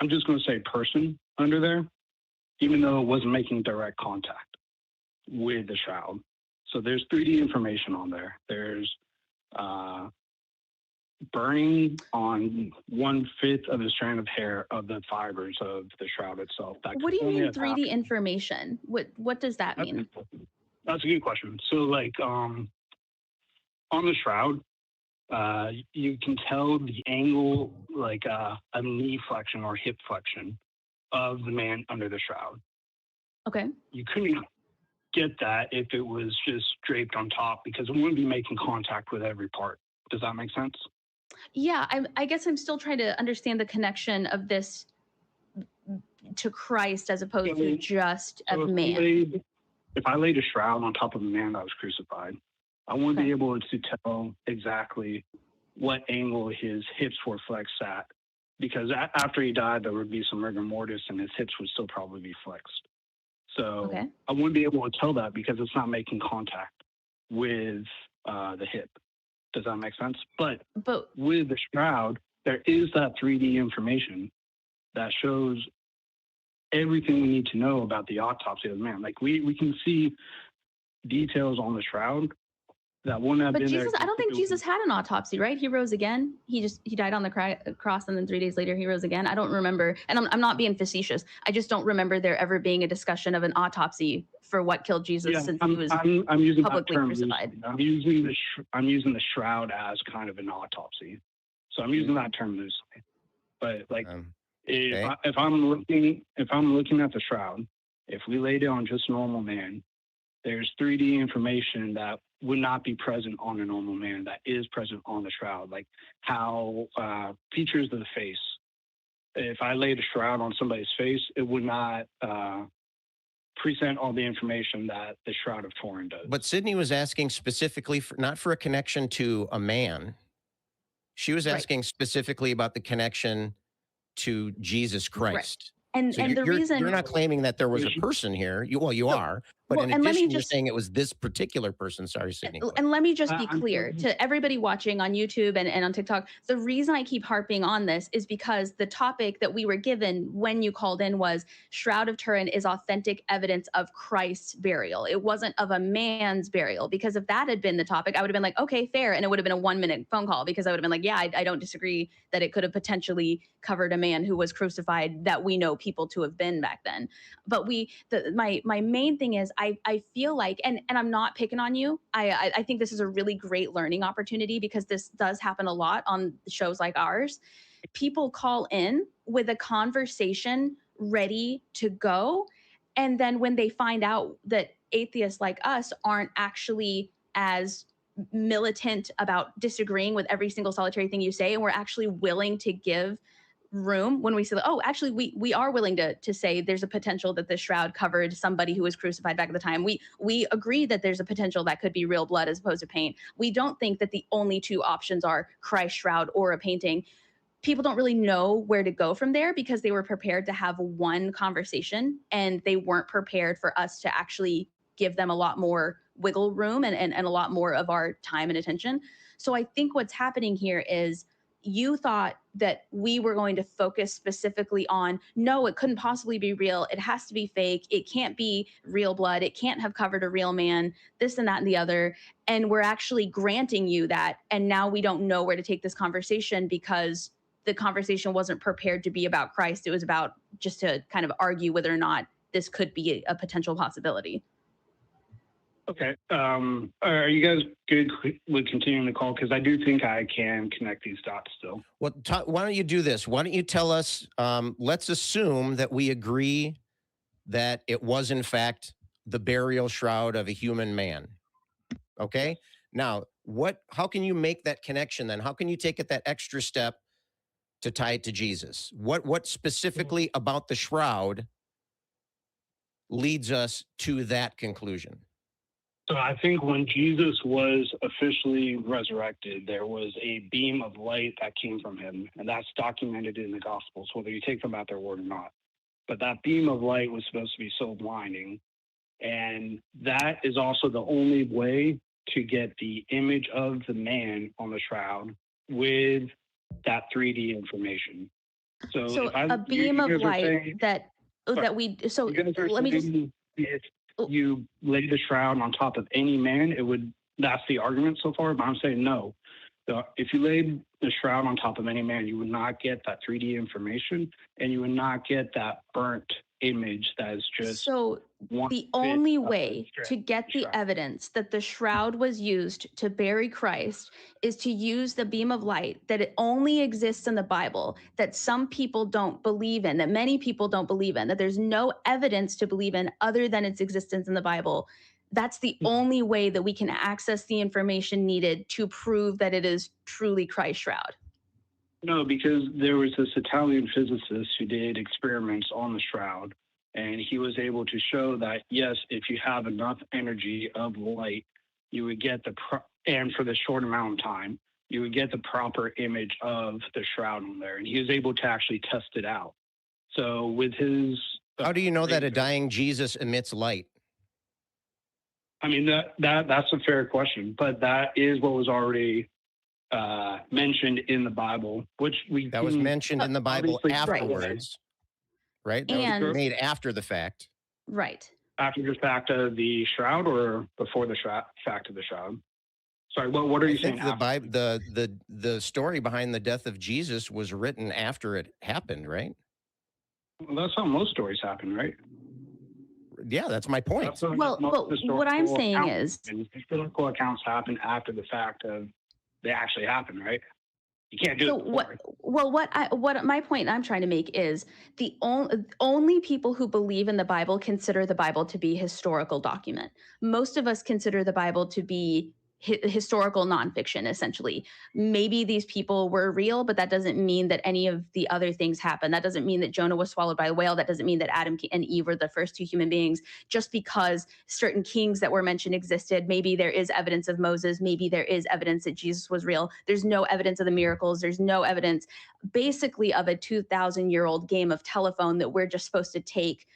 just going to say person under there, even though it wasn't making direct contact with the shroud. So there's 3D information on there. There's burning on 1/5 of the strand of hair of the fibers of the shroud itself. What do you mean 3D information? What does that mean? That's a good question. So like on the shroud, you can tell the angle, like a knee flexion or hip flexion of the man under the shroud. Okay. You couldn't get that if it was just draped on top, because it wouldn't be making contact with every part. Does that make sense? Yeah, I guess I'm still trying to understand the connection of this to Christ as opposed to just a man. If I laid a shroud on top of a man that was crucified, I wouldn't be able to tell exactly what angle his hips were flexed at, because after he died, there would be some rigor mortis and his hips would still probably be flexed. So I wouldn't be able to tell that because it's not making contact. with the hip. Does that make sense? But But with the shroud, there is that 3D information that shows everything we need to know about the autopsy of the man. Like we can see details on the shroud that wouldn't have been Jesus, there. I don't think Jesus had an autopsy, right? He rose again. He died on the cross, and then 3 days later he rose again. I don't remember, and I'm not being facetious. I just don't remember there ever being a discussion of an autopsy for what killed Jesus since he was I'm using publicly that term crucified. loosely. I'm using the shroud as kind of an autopsy, so I'm using that term loosely. But like, if I'm looking at the shroud, if we laid it on just normal man, there's 3D information that would not be present on a normal man that is present on the shroud, like how features of the face. If I laid a shroud on somebody's face, it would not present all the information that the Shroud of Turin does. But Sidney was asking specifically not for a connection to a man. She was asking specifically about the connection to Jesus Christ. And So the reason you're not claiming that there was a person here. You are, but in addition, you're saying it was this particular person. Sorry, Sidney. And let me just be clear to everybody watching on YouTube and on TikTok. The reason I keep harping on this is because the topic that we were given when you called in was Shroud of Turin is authentic evidence of Christ's burial. It wasn't of a man's burial, because if that had been the topic, I would have been like, okay, fair. And it would have been a 1-minute phone call, because I would have been like, yeah, I don't disagree that it could have potentially covered a man who was crucified that we know people to have been back then. But my main thing is I feel like, and I'm not picking on you. I think this is a really great learning opportunity, because this does happen a lot on shows like ours. People call in with a conversation ready to go. And then when they find out that atheists like us aren't actually as militant about disagreeing with every single solitary thing you say, and we're actually willing to give room when we say, oh, actually we are willing to say there's a potential that this shroud covered somebody who was crucified back at the time. We agree that there's a potential that could be real blood as opposed to paint. We don't think that the only two options are Christ shroud or a painting. People don't really know where to go from there, because they were prepared to have one conversation and they weren't prepared for us to actually give them a lot more wiggle room and a lot more of our time and attention. So I think what's happening here is you thought that we were going to focus specifically on, no, it couldn't possibly be real. It has to be fake. It can't be real blood. It can't have covered a real man, this and that and the other. And we're actually granting you that. And now we don't know where to take this conversation, because the conversation wasn't prepared to be about Christ. It was about just to kind of argue whether or not this could be a potential possibility. Okay. Are you guys good with continuing the call? Because I do think I can connect these dots still. Well, why don't you do this? Why don't you tell us, let's assume that we agree that it was, in fact, the burial shroud of a human man. Okay? Now, how can you make that connection then? How can you take it that extra step to tie it to Jesus? What specifically about the shroud leads us to that conclusion? So I think when Jesus was officially resurrected, there was a beam of light that came from him, and that's documented in the Gospels, whether you take them at their word or not. But that beam of light was supposed to be so blinding, and that is also the only way to get the image of the man on the shroud with that 3D information. So a beam of light you lay the shroud on top of any man, that's the argument so far, but I'm saying no. If you laid the shroud on top of any man, you would not get that 3D information, and you would not get that burnt image that is just... So the only way to get the evidence that the shroud was used to bury Christ is to use the beam of light that it only exists in the Bible, that some people don't believe in, that many people don't believe in, that there's no evidence to believe in other than its existence in the Bible. That's the only way that we can access the information needed to prove that it is truly Christ's shroud. No, because there was this Italian physicist who did experiments on the shroud, and he was able to show that, yes, if you have enough energy of light, you would get and for the short amount of time, you would get the proper image of the shroud on there. And he was able to actually test it out. So with his... How do you know that a dying Jesus emits light? I mean, that's a fair question, but that is what was already mentioned in the Bible, which that was mentioned in the Bible obviously- afterwards, right? That And- was made after the fact. Right. after the fact of the shroud or before the fact of the shroud? Sorry, what are you saying? The Bible, the story behind the death of Jesus was written after it happened, right? Well, that's how most stories happen, right? Yeah, that's my point. That's how Well, most but what I'm historical saying accounts is- happen. Historical accounts happen after the fact of they actually happen, right? You can't do So it before. what my point I'm trying to make is the only people who believe in the Bible consider the Bible to be historical document. Most of us consider the Bible to be historical nonfiction, essentially. Maybe these people were real, but that doesn't mean that any of the other things happened. That doesn't mean that Jonah was swallowed by a whale. That doesn't mean that Adam and Eve were the first two human beings. Just because certain kings that were mentioned existed, maybe there is evidence of Moses, maybe there is evidence that Jesus was real. There's no evidence of the miracles. There's no evidence basically of a 2,000-year-old game of telephone that we're just supposed to take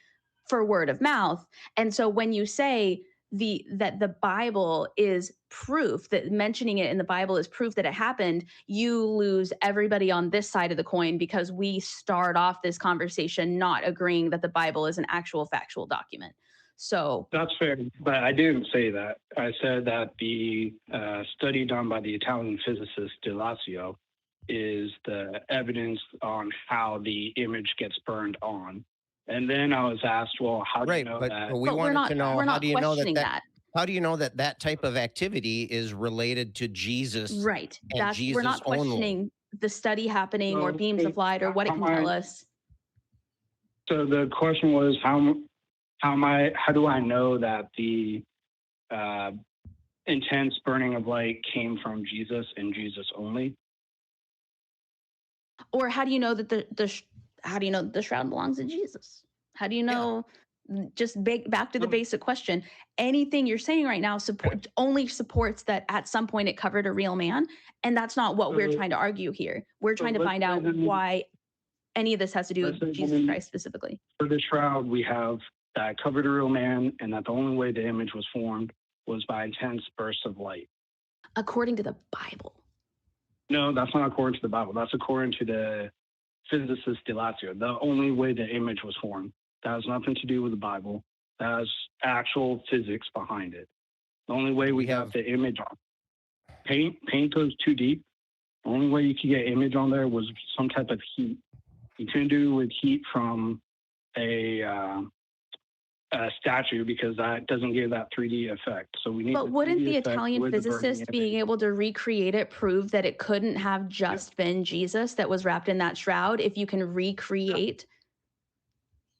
for word of mouth. And so when you say that the Bible is proof, that mentioning it in the Bible is proof that it happened, you lose everybody on this side of the coin, because we start off this conversation not agreeing that the Bible is an actual factual document. So That's fair, but I didn't say that. I said that the study done by the Italian physicist Dalasio is the evidence on how the image gets burned on. And then I was asked, well, how do you know that? we but we're wanted not to know, we're how not do you know questioning that how do you know that type of activity is related to Jesus? Right. and We're Jesus not only? questioning the study happening or So, beams of light or what it can tell us. So the question was, how do I know that the intense burning of light came from Jesus and Jesus only? Or how do you know that how do you know that the shroud belongs to Jesus? How do you know? Just back to the basic question. Anything you're saying right now only supports that at some point it covered a real man, and that's not what we're trying to argue here. We're trying to find out why any of this has to do with Jesus Christ specifically. For the shroud, we have that covered a real man, and that the only way the image was formed was by intense bursts of light. According to the Bible. No, that's not according to the Bible. That's according to the physicist Dalasio. The only way the image was formed. That has nothing to do with the Bible. That has actual physics behind it. The only way we have the image on paint goes too deep. The only way you could get image on there was some type of heat. You couldn't do it with heat from a statue, because that doesn't give that 3D effect. So we need. But wouldn't the 3D effect Italian with the burning physicist being able to recreate it prove that it couldn't have just been Jesus that was wrapped in that shroud? If you can recreate.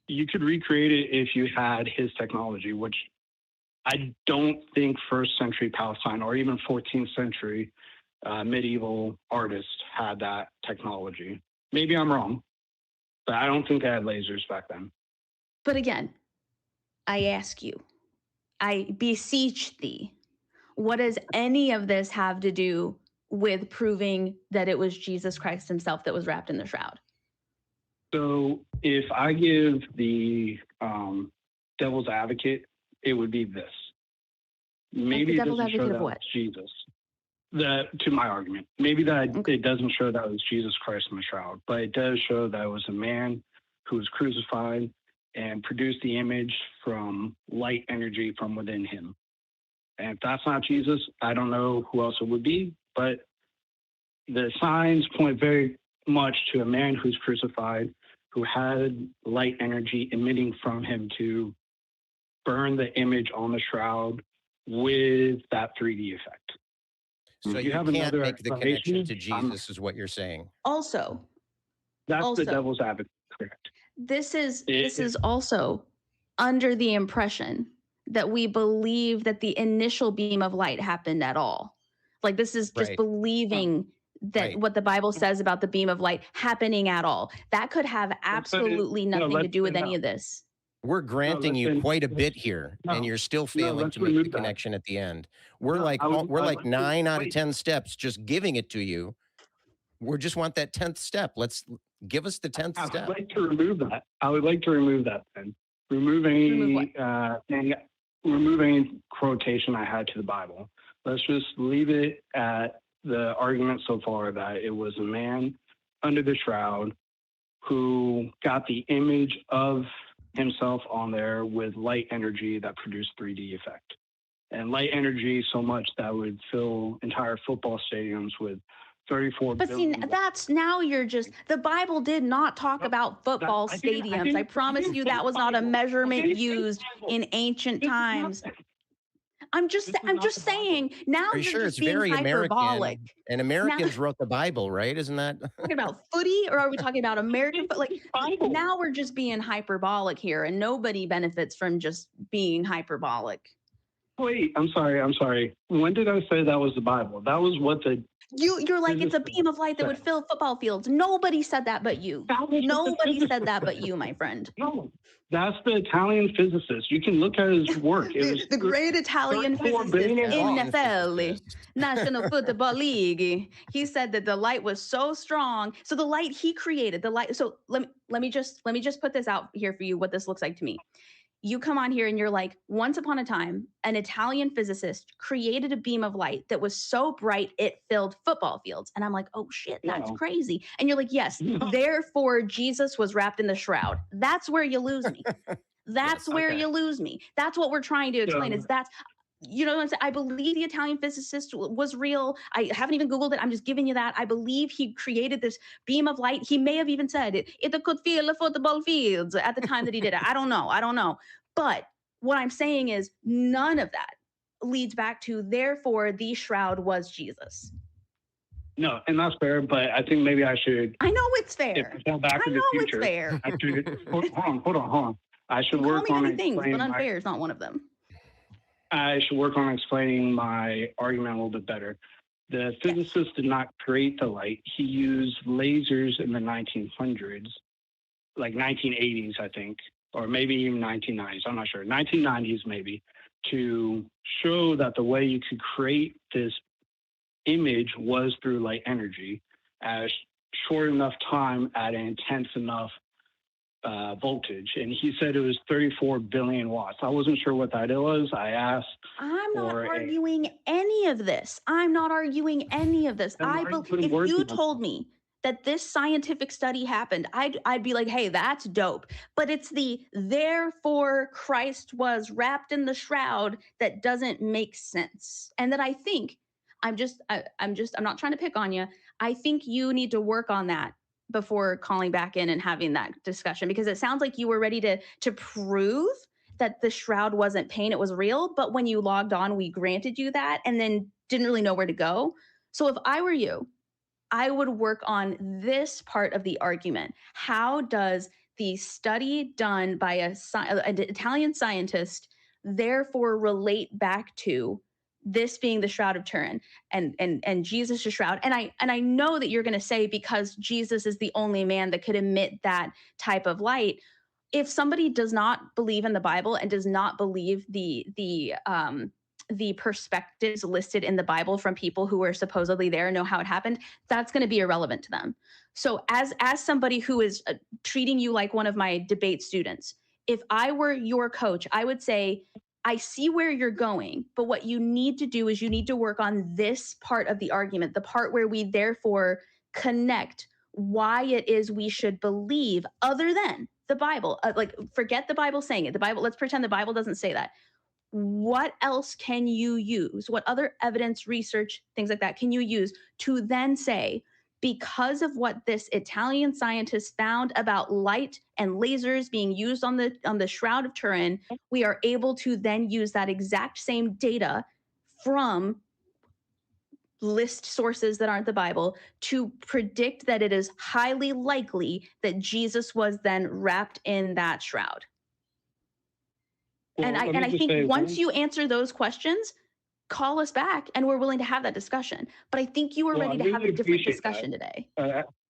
You could recreate it if you had his technology, which I don't think first century Palestine or even 14th century medieval artists had that technology. Maybe I'm wrong, but I don't think they had lasers back then. But again, I ask you, I beseech thee, what does any of this have to do with proving that it was Jesus Christ himself that was wrapped in the shroud? So if I give the devil's advocate, it would be this. Maybe it doesn't show that was Jesus. To my argument, maybe that it doesn't show that was Jesus Christ in the shroud, but it does show that it was a man who was crucified and produced the image from light energy from within him. And if that's not Jesus, I don't know who else it would be, but the signs point very much to a man who's crucified, who had light energy emitting from him to burn the image on the shroud with that 3D effect. So you can't make the connection to Jesus, is what you're saying. Also, that's the devil's advocate, correct? This is also under the impression that we believe that the initial beam of light happened at all. Like, this is just believing that what the Bible says about the beam of light happening at all. That could have absolutely nothing to do with any of this. We're granting you quite a bit here, and you're still failing to make the connection at the end. We're like 9 out of 10 steps, just giving it to you. We just want that 10th step. Let's give us the 10th step. I would like to remove that. I would like to remove that then. Remove any thing remove any quotation I had to the Bible. Let's just leave it at the argument so far that it was a man under the shroud who got the image of himself on there with light energy that produced 3D effect. And light energy so much that would fill entire football stadiums with 34 But see, billion. that's now you're just, the Bible did not talk about football stadiums. I promise you that was not a measurement used in ancient times. I'm just saying, now Are you you're sure just it's being very hyperbolic. American? And Americans wrote the Bible, right? Isn't that? Talking about footy, or are we talking about American foot? Like, now we're just being hyperbolic here, and nobody benefits from just being hyperbolic. Wait, I'm sorry. When did I say that was the Bible? That was what the... You're like, it's a beam of light that would fill football fields. Nobody said that but you. Nobody said that but you, my friend. No, that's the Italian physicist. You can look at his work. It was the great Italian physicist, NFL, National Football League. He said that the light was so strong. So the light he created, the light. So let me just put this out here for you, what this looks like to me. You come on here and you're like, once upon a time, an Italian physicist created a beam of light that was so bright it filled football fields. And I'm like, oh shit, that's crazy. And you're like, yes, therefore Jesus was wrapped in the shroud. That's where you lose me. That's where you lose me. That's what we're trying to explain is that's, you know what I'm saying? I believe the Italian physicist was real. I haven't even Googled it. I'm just giving you that. I believe he created this beam of light. He may have even said it could fill the football fields at the time that he did it. I don't know. But what I'm saying is none of that leads back to, therefore, the shroud was Jesus. No, and that's fair, but I think maybe I should... I know it's fair. I know it's fair. Hold on. I should work on things, but unfair is not one of them. I should work on explaining my argument a little bit better. The physicist did not create the light. He used lasers in the 1900s, like 1980s, I think, or maybe even 1990s. I'm not sure. 1990s, maybe, to show that the way you could create this image was through light energy at a short enough time at an intense enough voltage, and he said it was 34 billion watts. I wasn't sure what that was. I asked. I'm not arguing any of this. I believe if you told me that this scientific study happened, I'd be like, hey, that's dope. But it's the therefore Christ was wrapped in the shroud that doesn't make sense, and that I think I'm not trying to pick on you. I think you need to work on that before calling back in and having that discussion, because it sounds like you were ready to prove that the shroud wasn't pain, it was real. But when you logged on, we granted you that and then didn't really know where to go. So if I were you, I would work on this part of the argument. How does the study done by an Italian scientist therefore relate back to this being the Shroud of Turin and Jesus' shroud? And I know that you're going to say because Jesus is the only man that could emit that type of light. If somebody does not believe in the Bible and does not believe the perspectives listed in the Bible from people who were supposedly there and know how it happened, that's going to be irrelevant to them. So as somebody who is treating you like one of my debate students, if I were your coach, I would say, I see where you're going, but what you need to do is you need to work on this part of the argument, the part where we therefore connect why it is we should believe other than the Bible. Like, forget the Bible saying it. The Bible, let's pretend the Bible doesn't say that. What else can you use? What other evidence, research, things like that can you use to then say, because of what this Italian scientist found about light and lasers being used on the Shroud of Turin, we are able to then use that exact same data from list sources that aren't the Bible to predict that it is highly likely that Jesus was then wrapped in that shroud. Well, and I think once you answer those questions, call us back and we're willing to have that discussion. But I think you were ready to have a different discussion today.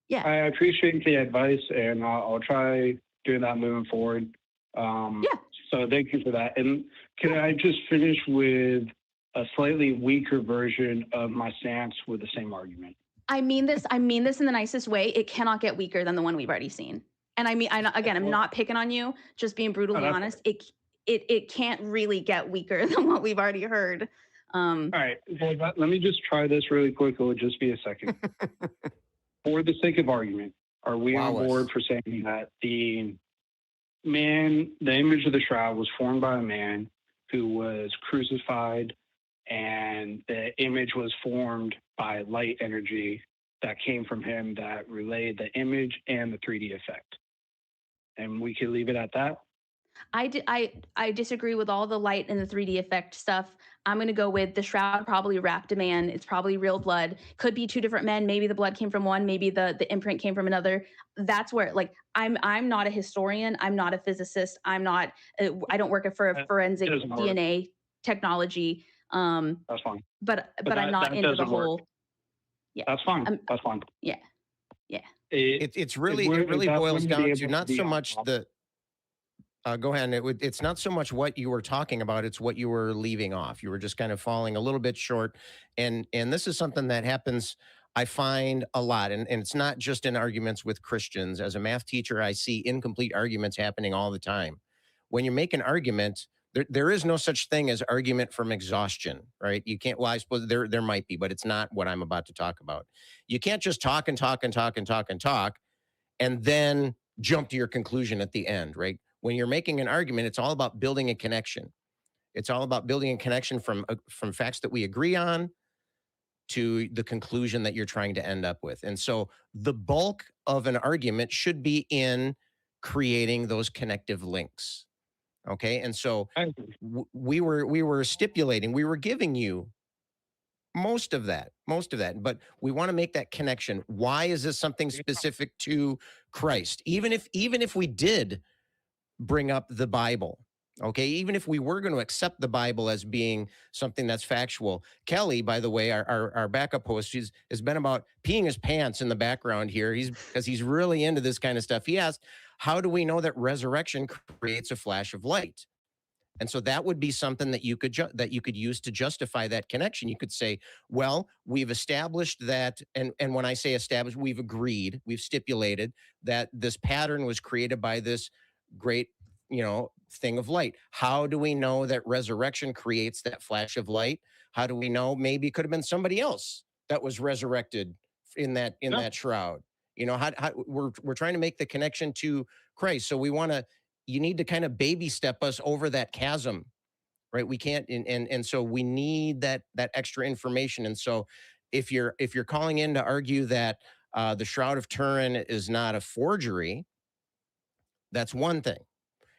Yeah, I appreciate the advice, and I'll try doing that moving forward. So thank you for that. And can I just finish with a slightly weaker version of my stance with the same argument? I mean this in the nicest way. It cannot get weaker than the one we've already seen. And I'm not picking on you, just being brutally honest. it can't really get weaker than what we've already heard. All right. Well, let me just try this really quick. It will just be a second. For the sake of argument, are we on board for saying that the image of the shroud was formed by a man who was crucified, and the image was formed by light energy that came from him that relayed the image and the 3D effect? And we can leave it at that? I disagree with all the light and the 3D effect stuff. I'm going to go with the shroud probably wrapped a man. It's probably real blood. Could be two different men. Maybe the blood came from one. Maybe the imprint came from another. That's where, like, I'm not a historian. I'm not a physicist. I don't work for a forensic DNA technology. That's fine. But I'm not into the whole. Work. Yeah, that's fine. That's fine. Yeah. It really boils down to not so much the. Go ahead. It's not so much what you were talking about; it's what you were leaving off. You were just kind of falling a little bit short, and this is something that happens, I find, a lot, and it's not just in arguments with Christians. As a math teacher, I see incomplete arguments happening all the time. When you make an argument, there is no such thing as argument from exhaustion, right? You can't. Well, I suppose there might be, but it's not what I'm about to talk about. You can't just talk and talk and talk and talk and talk, and then jump to your conclusion at the end, right? When you're making an argument, it's all about building a connection. It's all about building a connection from facts that we agree on to the conclusion that you're trying to end up with. And so the bulk of an argument should be in creating those connective links. Okay. And so we were stipulating, we were giving you most of that, but we want to make that connection. Why is this something specific to Christ? Even if we did bring up the Bible, okay, even if we were going to accept the Bible as being something that's factual. Kelly, by the way, our backup host, has been about peeing his pants in the background here. Because he's really into this kind of stuff. He asked, how do we know that resurrection creates a flash of light? And so that would be something that you could use to justify that connection. You could say, well, we've established that, and when I say established, we've agreed, we've stipulated that this pattern was created by this great, thing of light. How do we know that resurrection creates that flash of light? How do we know? Maybe it could have been somebody else that was resurrected in that shroud. We're trying to make the connection to Christ. So you need to kind of baby step us over that chasm, right? We can't, and so we need that extra information. And so if you're calling in to argue that the Shroud of Turin is not a forgery, that's one thing.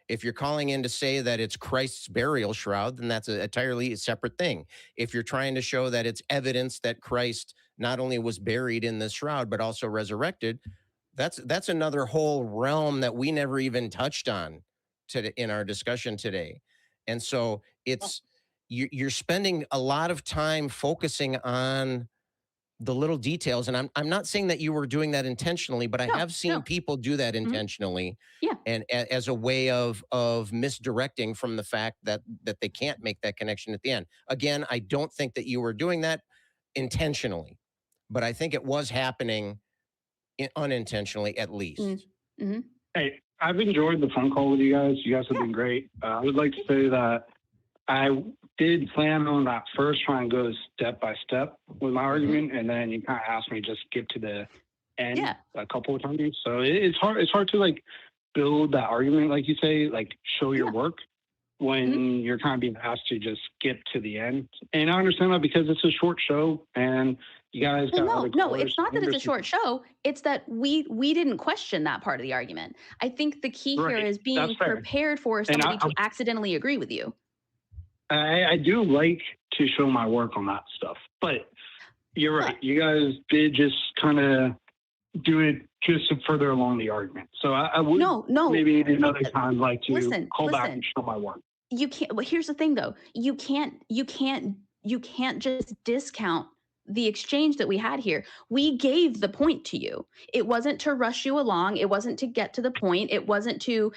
If you're calling in to say that it's Christ's burial shroud, then that's an entirely separate thing. If you're trying to show that it's evidence that Christ not only was buried in this shroud, but also resurrected, that's another whole realm that we never even touched on in our discussion today. And so you're spending a lot of time focusing on the little details. And I'm not saying that you were doing that intentionally, but I have seen people do that intentionally. Yeah. And as a way of misdirecting from the fact that they can't make that connection at the end. Again, I don't think that you were doing that intentionally, but I think it was happening unintentionally, at least. Mm-hmm. Hey, I've enjoyed the phone call with you guys. You guys have been great. I would like to say that I did plan on that first try and go step by step with my argument, and then you kind of asked me to just get to the end a couple of times. So it's hard to like build that argument, like you say, like show your work when you're kind of being asked to just skip to the end. And I understand that because it's a short show and you guys got no, it's not that it's a short show. It's that we didn't question that part of the argument. I think the key here is being prepared for somebody to accidentally agree with you. I do like to show my work on that stuff, but you're right. You guys did just kind of do it just further along the argument. So I would maybe another time like to call back and show my work. You can't. Well, here's the thing, though. You can't just discount the exchange that we had here. We gave the point to you. It wasn't to rush you along. It wasn't to get to the point. It wasn't to,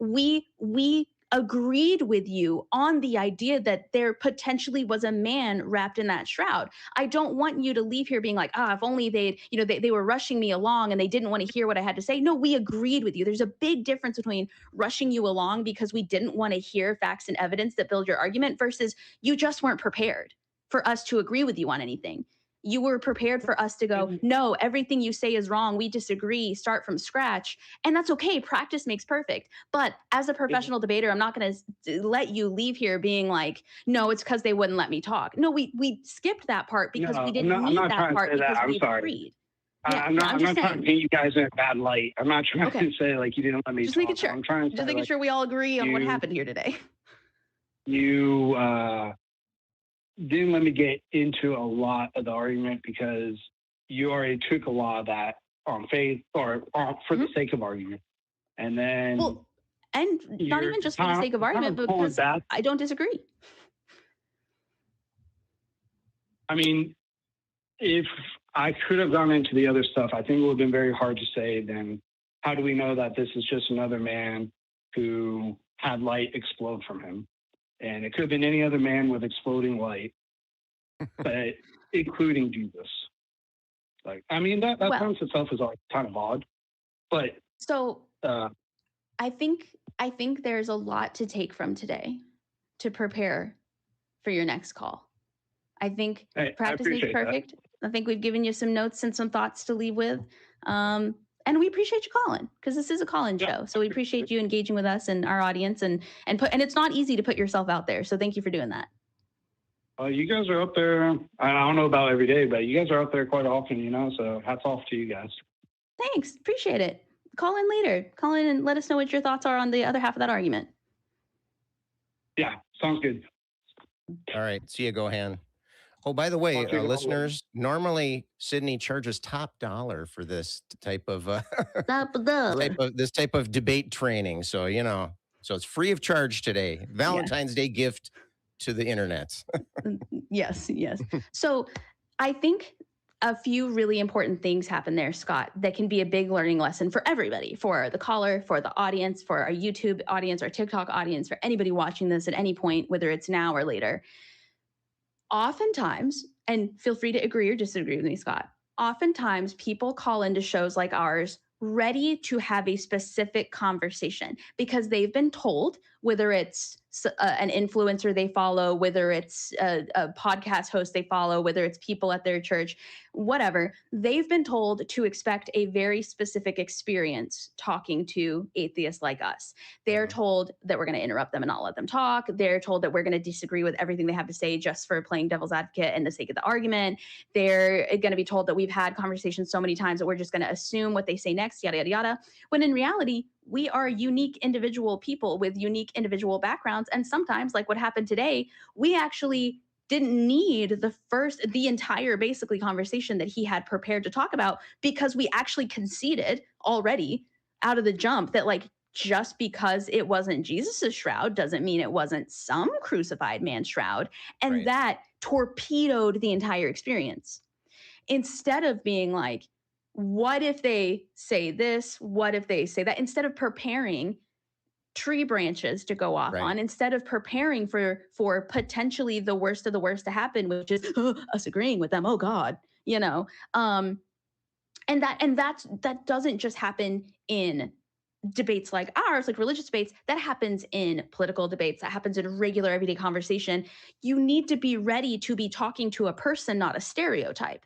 We agreed with you on the idea that there potentially was a man wrapped in that shroud. I don't want you to leave here being like, if only they were rushing me along and they didn't want to hear what I had to say. No, we agreed with you. There's a big difference between rushing you along because we didn't want to hear facts and evidence that build your argument versus you just weren't prepared for us to agree with you on anything. You were prepared for us to go, no, everything you say is wrong. We disagree, start from scratch. And that's okay. Practice makes perfect. But as a professional debater, I'm not going to let you leave here being like, no, it's because they wouldn't let me talk. No, we skipped that part because we didn't need that part because we agreed. Yeah, I'm not trying to paint you guys in a bad light. I'm not trying to say like you didn't let me just talk. making sure. I'm trying to just making sure we all agree on what happened here today. You didn't let me get into a lot of the argument because you already took a lot of that on faith or for the sake of argument. And then and not even just for the sake of argument, but because I don't disagree. I mean, if I could have gone into the other stuff, I think it would have been very hard to say then how do we know that this is just another man who had light explode from him? And it could have been any other man with exploding light, but including Jesus. Like, I mean, that premise itself is kind of odd, but so I think there's a lot to take from today to prepare for your next call. I think practice makes perfect. I think we've given you some notes and some thoughts to leave with. And we appreciate you calling because this is a call-in show. So we appreciate you engaging with us and our audience and it's not easy to put yourself out there. So thank you for doing that. You guys are up there. I don't know about every day, but you guys are up there quite often, so hats off to you guys. Thanks. Appreciate it. Call in later. Call in and let us know what your thoughts are on the other half of that argument. Yeah, sounds good. All right. See you, Gohan. Oh, by the way, listeners, normally Sidney charges top dollar for this type of this type of debate training. So, so it's free of charge today. Valentine's Day gift to the internet. Yes. So I think a few really important things happen there, Scott, that can be a big learning lesson for everybody, for the caller, for the audience, for our YouTube audience, our TikTok audience, for anybody watching this at any point, whether it's now or later. Oftentimes, and feel free to agree or disagree with me, Scott, oftentimes people call into shows like ours ready to have a specific conversation because they've been told, whether it's an influencer they follow, whether it's a podcast host they follow, whether it's people at their church, whatever, they've been told to expect a very specific experience talking to atheists like us. They're told that we're going to interrupt them and not let them talk. They're told that we're going to disagree with everything they have to say just for playing devil's advocate and the sake of the argument. They're going to be told that we've had conversations so many times that we're just going to assume what they say next, yada, yada, yada. When in reality, we are unique individual people with unique individual backgrounds. And sometimes, like what happened today, we actually didn't need the entire basically conversation that he had prepared to talk about because we actually conceded already out of the jump that like just because it wasn't Jesus's shroud doesn't mean it wasn't some crucified man's shroud. And that torpedoed the entire experience. Instead of being like, what if they say this? What if they say that? Instead of preparing tree branches to go off on, instead of preparing for potentially the worst of the worst to happen, which is us agreeing with them. Oh God, and that doesn't just happen in debates like ours, like religious debates. That happens in political debates. That happens in regular everyday conversation. You need to be ready to be talking to a person, not a stereotype.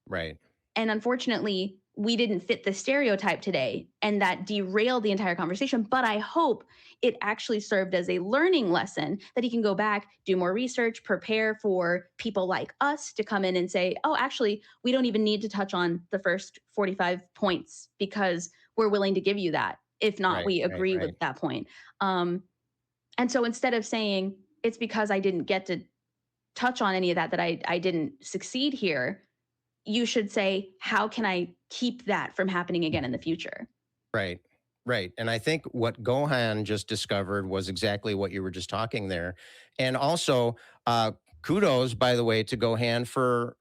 Right. And unfortunately, we didn't fit the stereotype today, and that derailed the entire conversation. But I hope it actually served as a learning lesson that he can go back, do more research, prepare for people like us to come in and say, oh, actually, we don't even need to touch on the first 45 points because we're willing to give you that. If not, we agree with that point. And so instead of saying it's because I didn't get to touch on any of that I didn't succeed here, you should say, how can I keep that from happening again in the future? Right. And I think what Gohan just discovered was exactly what you were just talking there. And also, kudos, by the way, to Gohan for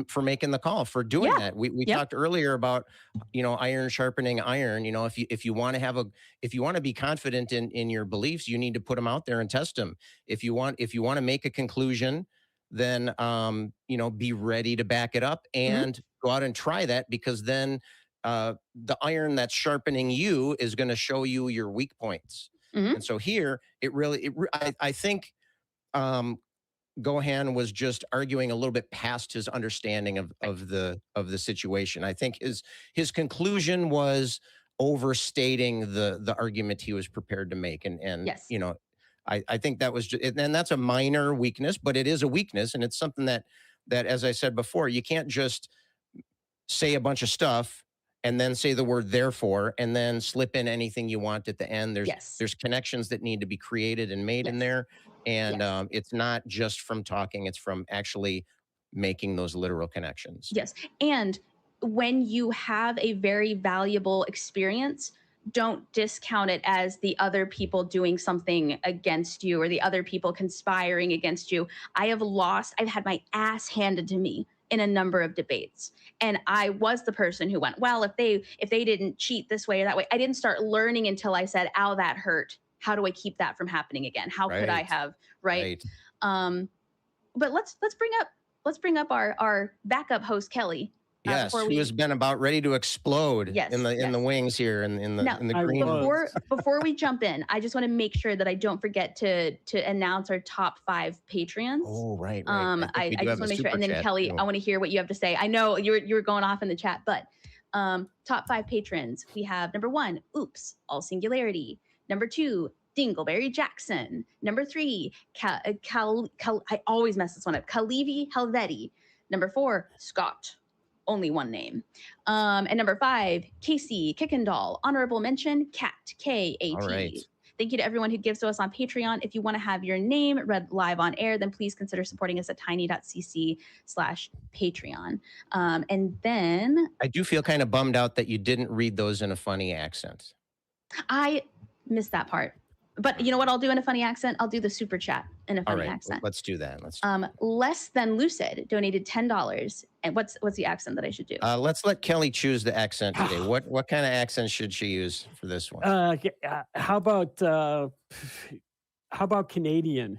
for making the call, for doing Yeah. that. We Yep. talked earlier about, iron sharpening iron. If you want to be confident in your beliefs, you need to put them out there and test them. If you want to make a conclusion, then be ready to back it up and go out and try that, because then the iron that's sharpening you is going to show you your weak points. And so here I think Gohan was just arguing a little bit past his understanding of the situation. I think his conclusion was overstating the argument he was prepared to make. And Yes. I think that was and that's a minor weakness, but it is a weakness. And it's something that, as I said before, you can't just say a bunch of stuff and then say the word therefore, and then slip in anything you want at the end. There's connections that need to be created and made in there. And it's not just from talking, it's from actually making those literal connections. Yes. And when you have a very valuable experience, don't discount it as the other people doing something against you or the other people conspiring against you. I've had my ass handed to me in a number of debates. And I was the person who went, well, if they didn't cheat this way or that way. I didn't start learning until I said, ow, that hurt. How do I keep that from happening again? How could I have, right? But let's bring up our backup host, Kelly. Yes, who has been about ready to explode in the wings here in the green. Before we jump in, I just want to make sure that I don't forget to announce our top 5 Patreons. Oh, right. I just want to make sure. And then Kelly, I want to hear what you have to say. I know you were going off in the chat, but top 5 patrons. We have number 1, Oops, all singularity. Number 2, Dingleberry Jackson. Number 3, I always mess this one up. Kalivi Helveti. Number 4, Scott. Only one name. And number 5, Casey Kickendall. Honorable mention, Kat, K-A-T. All right. Thank you to everyone who gives to us on Patreon. If you want to have your name read live on air, then please consider supporting us at tiny.cc/Patreon. And then I do feel kind of bummed out that you didn't read those in a funny accent. I missed that part. But you know what I'll do in a funny accent? I'll do the super chat in a funny accent. Let's do that. Less Than Lucid donated $10. And what's the accent that I should do? Let's let Kelly choose the accent today. What kind of accent should she use for this one? How about Canadian?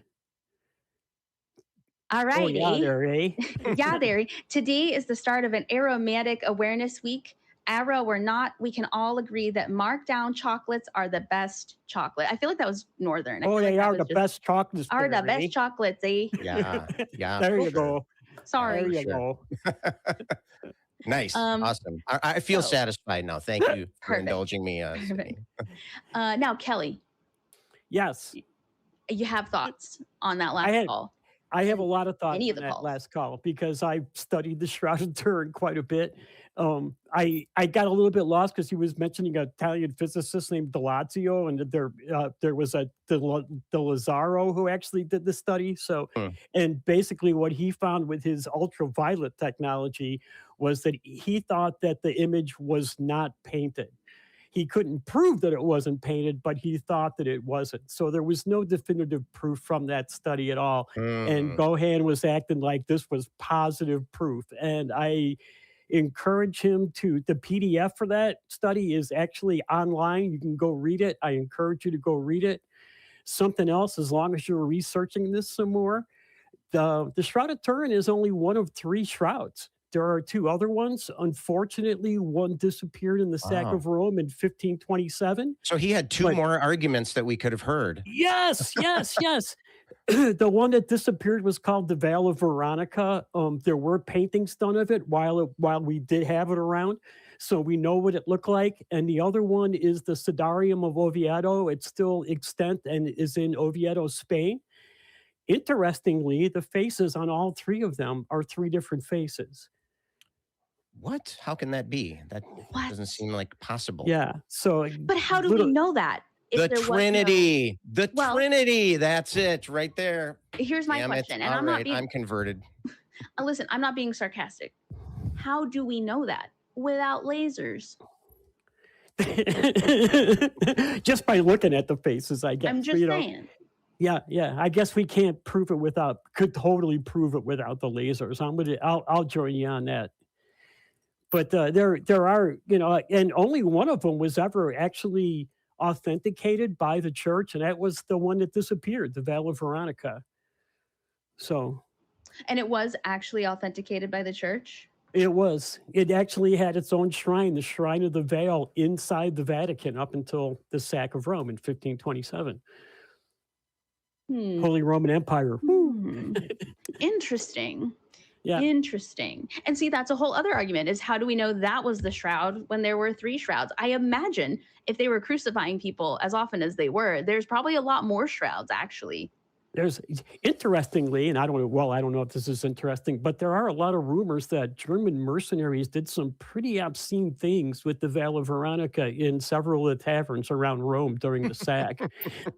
All right. Oh, yeah, there, eh? Yeah, there. Today is the start of an aromatic awareness week. Arrow or not, we can all agree that markdown chocolates are the best chocolate. I feel like that was Northern. They are the best chocolates. Are the best chocolates, eh? Yeah. There you go. Sorry. There you go. Nice. Awesome. I feel satisfied now. Thank you for indulging me. Now, Kelly. Yes. You have thoughts on that last call? I have a lot of thoughts on that last call because I studied the Shroud of Turin quite a bit. I got a little bit lost because he was mentioning an Italian physicist named Delazio, and there was a De Lazzaro who actually did the study. So, and basically what he found with his ultraviolet technology was that he thought that the image was not painted. He couldn't prove that it wasn't painted, but he thought that it wasn't. So there was no definitive proof from that study at all. And Gohan was acting like this was positive proof. And I encourage him the PDF for that study is actually online. You can go read it. I encourage you to go read it. Something else, as long as you're researching this some more, the Shroud of Turin is only one of 3 shrouds. There are 2 other ones. Unfortunately, one disappeared in the sack of Rome in 1527. So he had 2 more arguments that we could have heard. Yes. The one that disappeared was called the Veil of Veronica. There were paintings done of it while we did have it around. So we know what it looked like. And the other one is the Sidarium of Oviedo. It's still extant and is in Oviedo, Spain. Interestingly, the faces on all 3 of them are 3 different faces. What? How can that be? That doesn't seem like possible. Yeah. So, but how do we know that? The Trinity. Trinity. That's it right there. Here's my question. And I'm converted. Listen, I'm not being sarcastic. How do we know that without lasers? Just by looking at the faces, I guess. I'm just saying. Yeah, I guess we can't could totally prove it without the lasers. I'll join you on that. But there are, and only one of them was ever actually authenticated by the church, and that was the one that disappeared, the Veil of Veronica. So. And it was actually authenticated by the church? It was. It actually had its own shrine, the Shrine of the Veil, inside the Vatican up until the sack of Rome in 1527. Holy Roman Empire. Interesting. Yeah. Interesting. And see, that's a whole other argument, is how do we know that was the shroud when there were 3 shrouds? I imagine if they were crucifying people as often as they were, there's probably a lot more shrouds, actually. There's, interestingly, and I don't know if this is interesting, but there are a lot of rumors that German mercenaries did some pretty obscene things with the Veil of Veronica in several of the taverns around Rome during the sack.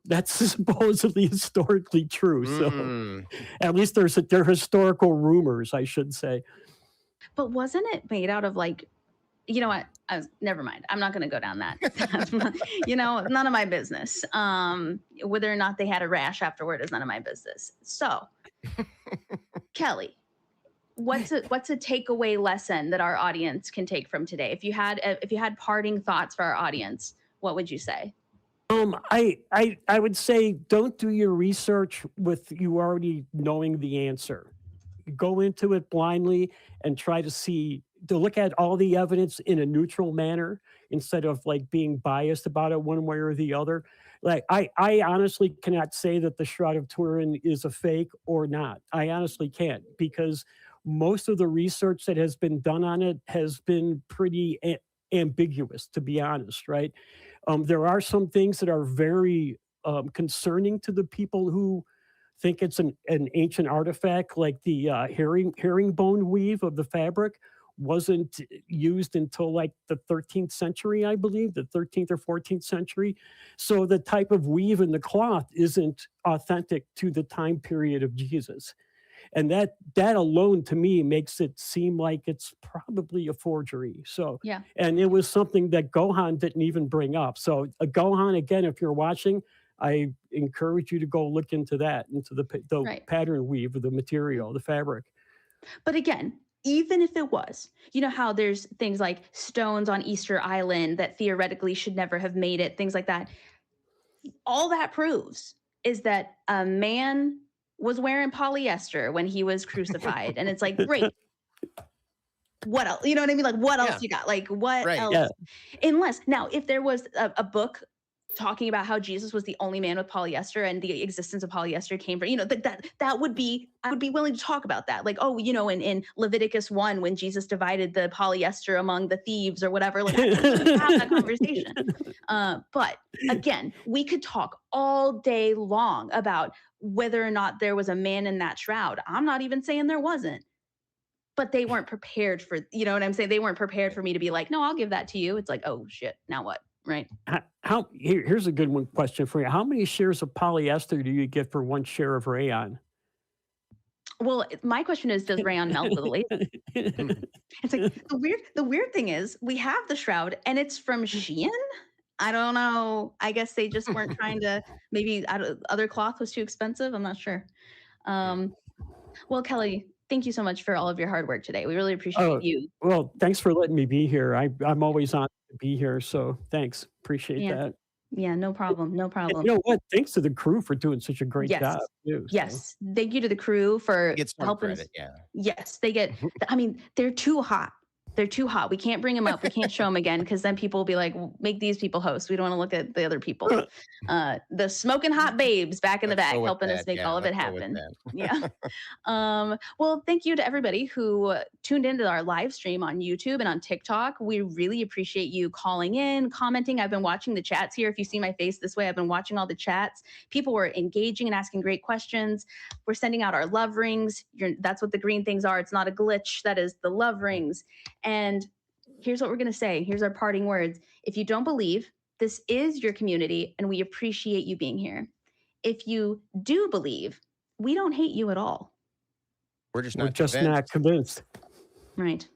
That's supposedly historically true. So at least they're historical rumors, I should say. But wasn't it made out of like, you know what? Never mind. I'm not going to go down that. None of my business. Whether or not they had a rash afterward is none of my business. So, Kelly, what's a takeaway lesson that our audience can take from today? If you had parting thoughts for our audience, what would you say? I would say don't do your research with you already knowing the answer. Go into it blindly and try to look at all the evidence in a neutral manner instead of like being biased about it one way or the other. Like I honestly cannot say that the Shroud of Turin is a fake or not. I honestly can't, because most of the research that has been done on it has been pretty ambiguous, to be honest, right? There are some things that are very concerning to the people who think it's an ancient artifact, like the herringbone weave of the fabric wasn't used until like the 13th century, I believe, the 13th or 14th century. So the type of weave in the cloth isn't authentic to the time period of Jesus. And that alone to me makes it seem like it's probably a forgery. So, yeah. And it was something that Gohan didn't even bring up. So Gohan, again, if you're watching, I encourage you to go look into that, into the right. pattern weave of the material, the fabric. But again, even if it was, you know how there's things like stones on Easter Island that theoretically should never have made it, things like that. All that proves is that a man was wearing polyester when he was crucified. And it's like, great. What else? You know what I mean? Like, what else you got? Like, what else? Yeah. Unless, now, if there was a book talking about how Jesus was the only man with polyester and the existence of polyester came from, that would be, I would be willing to talk about that. Like, in Leviticus 1, when Jesus divided the polyester among the thieves or whatever, like, I can have that conversation. But again, we could talk all day long about whether or not there was a man in that shroud. I'm not even saying there wasn't, but they weren't prepared for, you know what I'm saying? They weren't prepared for me to be like, no, I'll give that to you. It's like, oh shit, now what? Right. Here's a good question for you. How many shares of polyester do you get for 1 share of rayon? Well, my question is, does rayon melt with a laser? It's like the weird thing is we have the shroud and it's from Shein. I don't know. I guess they just weren't trying to, maybe other cloth was too expensive. I'm not sure. Well, Kelly, thank you so much for all of your hard work today. We really appreciate you. Well, thanks for letting me be here. I'm always honored to be here. So thanks. Appreciate that. Yeah, no problem. No problem. And you know what? Thanks to the crew for doing such a great job. Too, yes. Thank you to the crew for helping us. Yeah. Yes, they get, I mean, they're too hot. They're too hot. We can't bring them up. We can't show them again because then people will be like, make these people hosts. We don't want to look at the other people. The smoking hot babes back in the back helping us make all of it happen. Yeah. Well, thank you to everybody who tuned into our live stream on YouTube and on TikTok. We really appreciate you calling in, commenting. I've been watching the chats here. If you see my face this way, I've been watching all the chats. People were engaging and asking great questions. We're sending out our love rings. That's what the green things are. It's not a glitch. That is the love rings. And here's what we're going to say. Here's our parting words. If you don't believe, this is your community, and we appreciate you being here. If you do believe, we don't hate you at all. We're just not convinced. Right.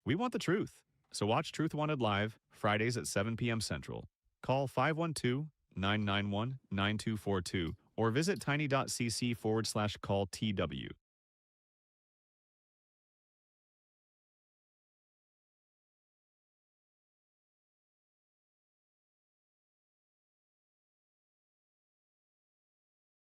We want the truth. So watch Truth Wanted live Fridays at 7 p.m. Central. Call 512-991-9242 or visit tiny.cc/call TW.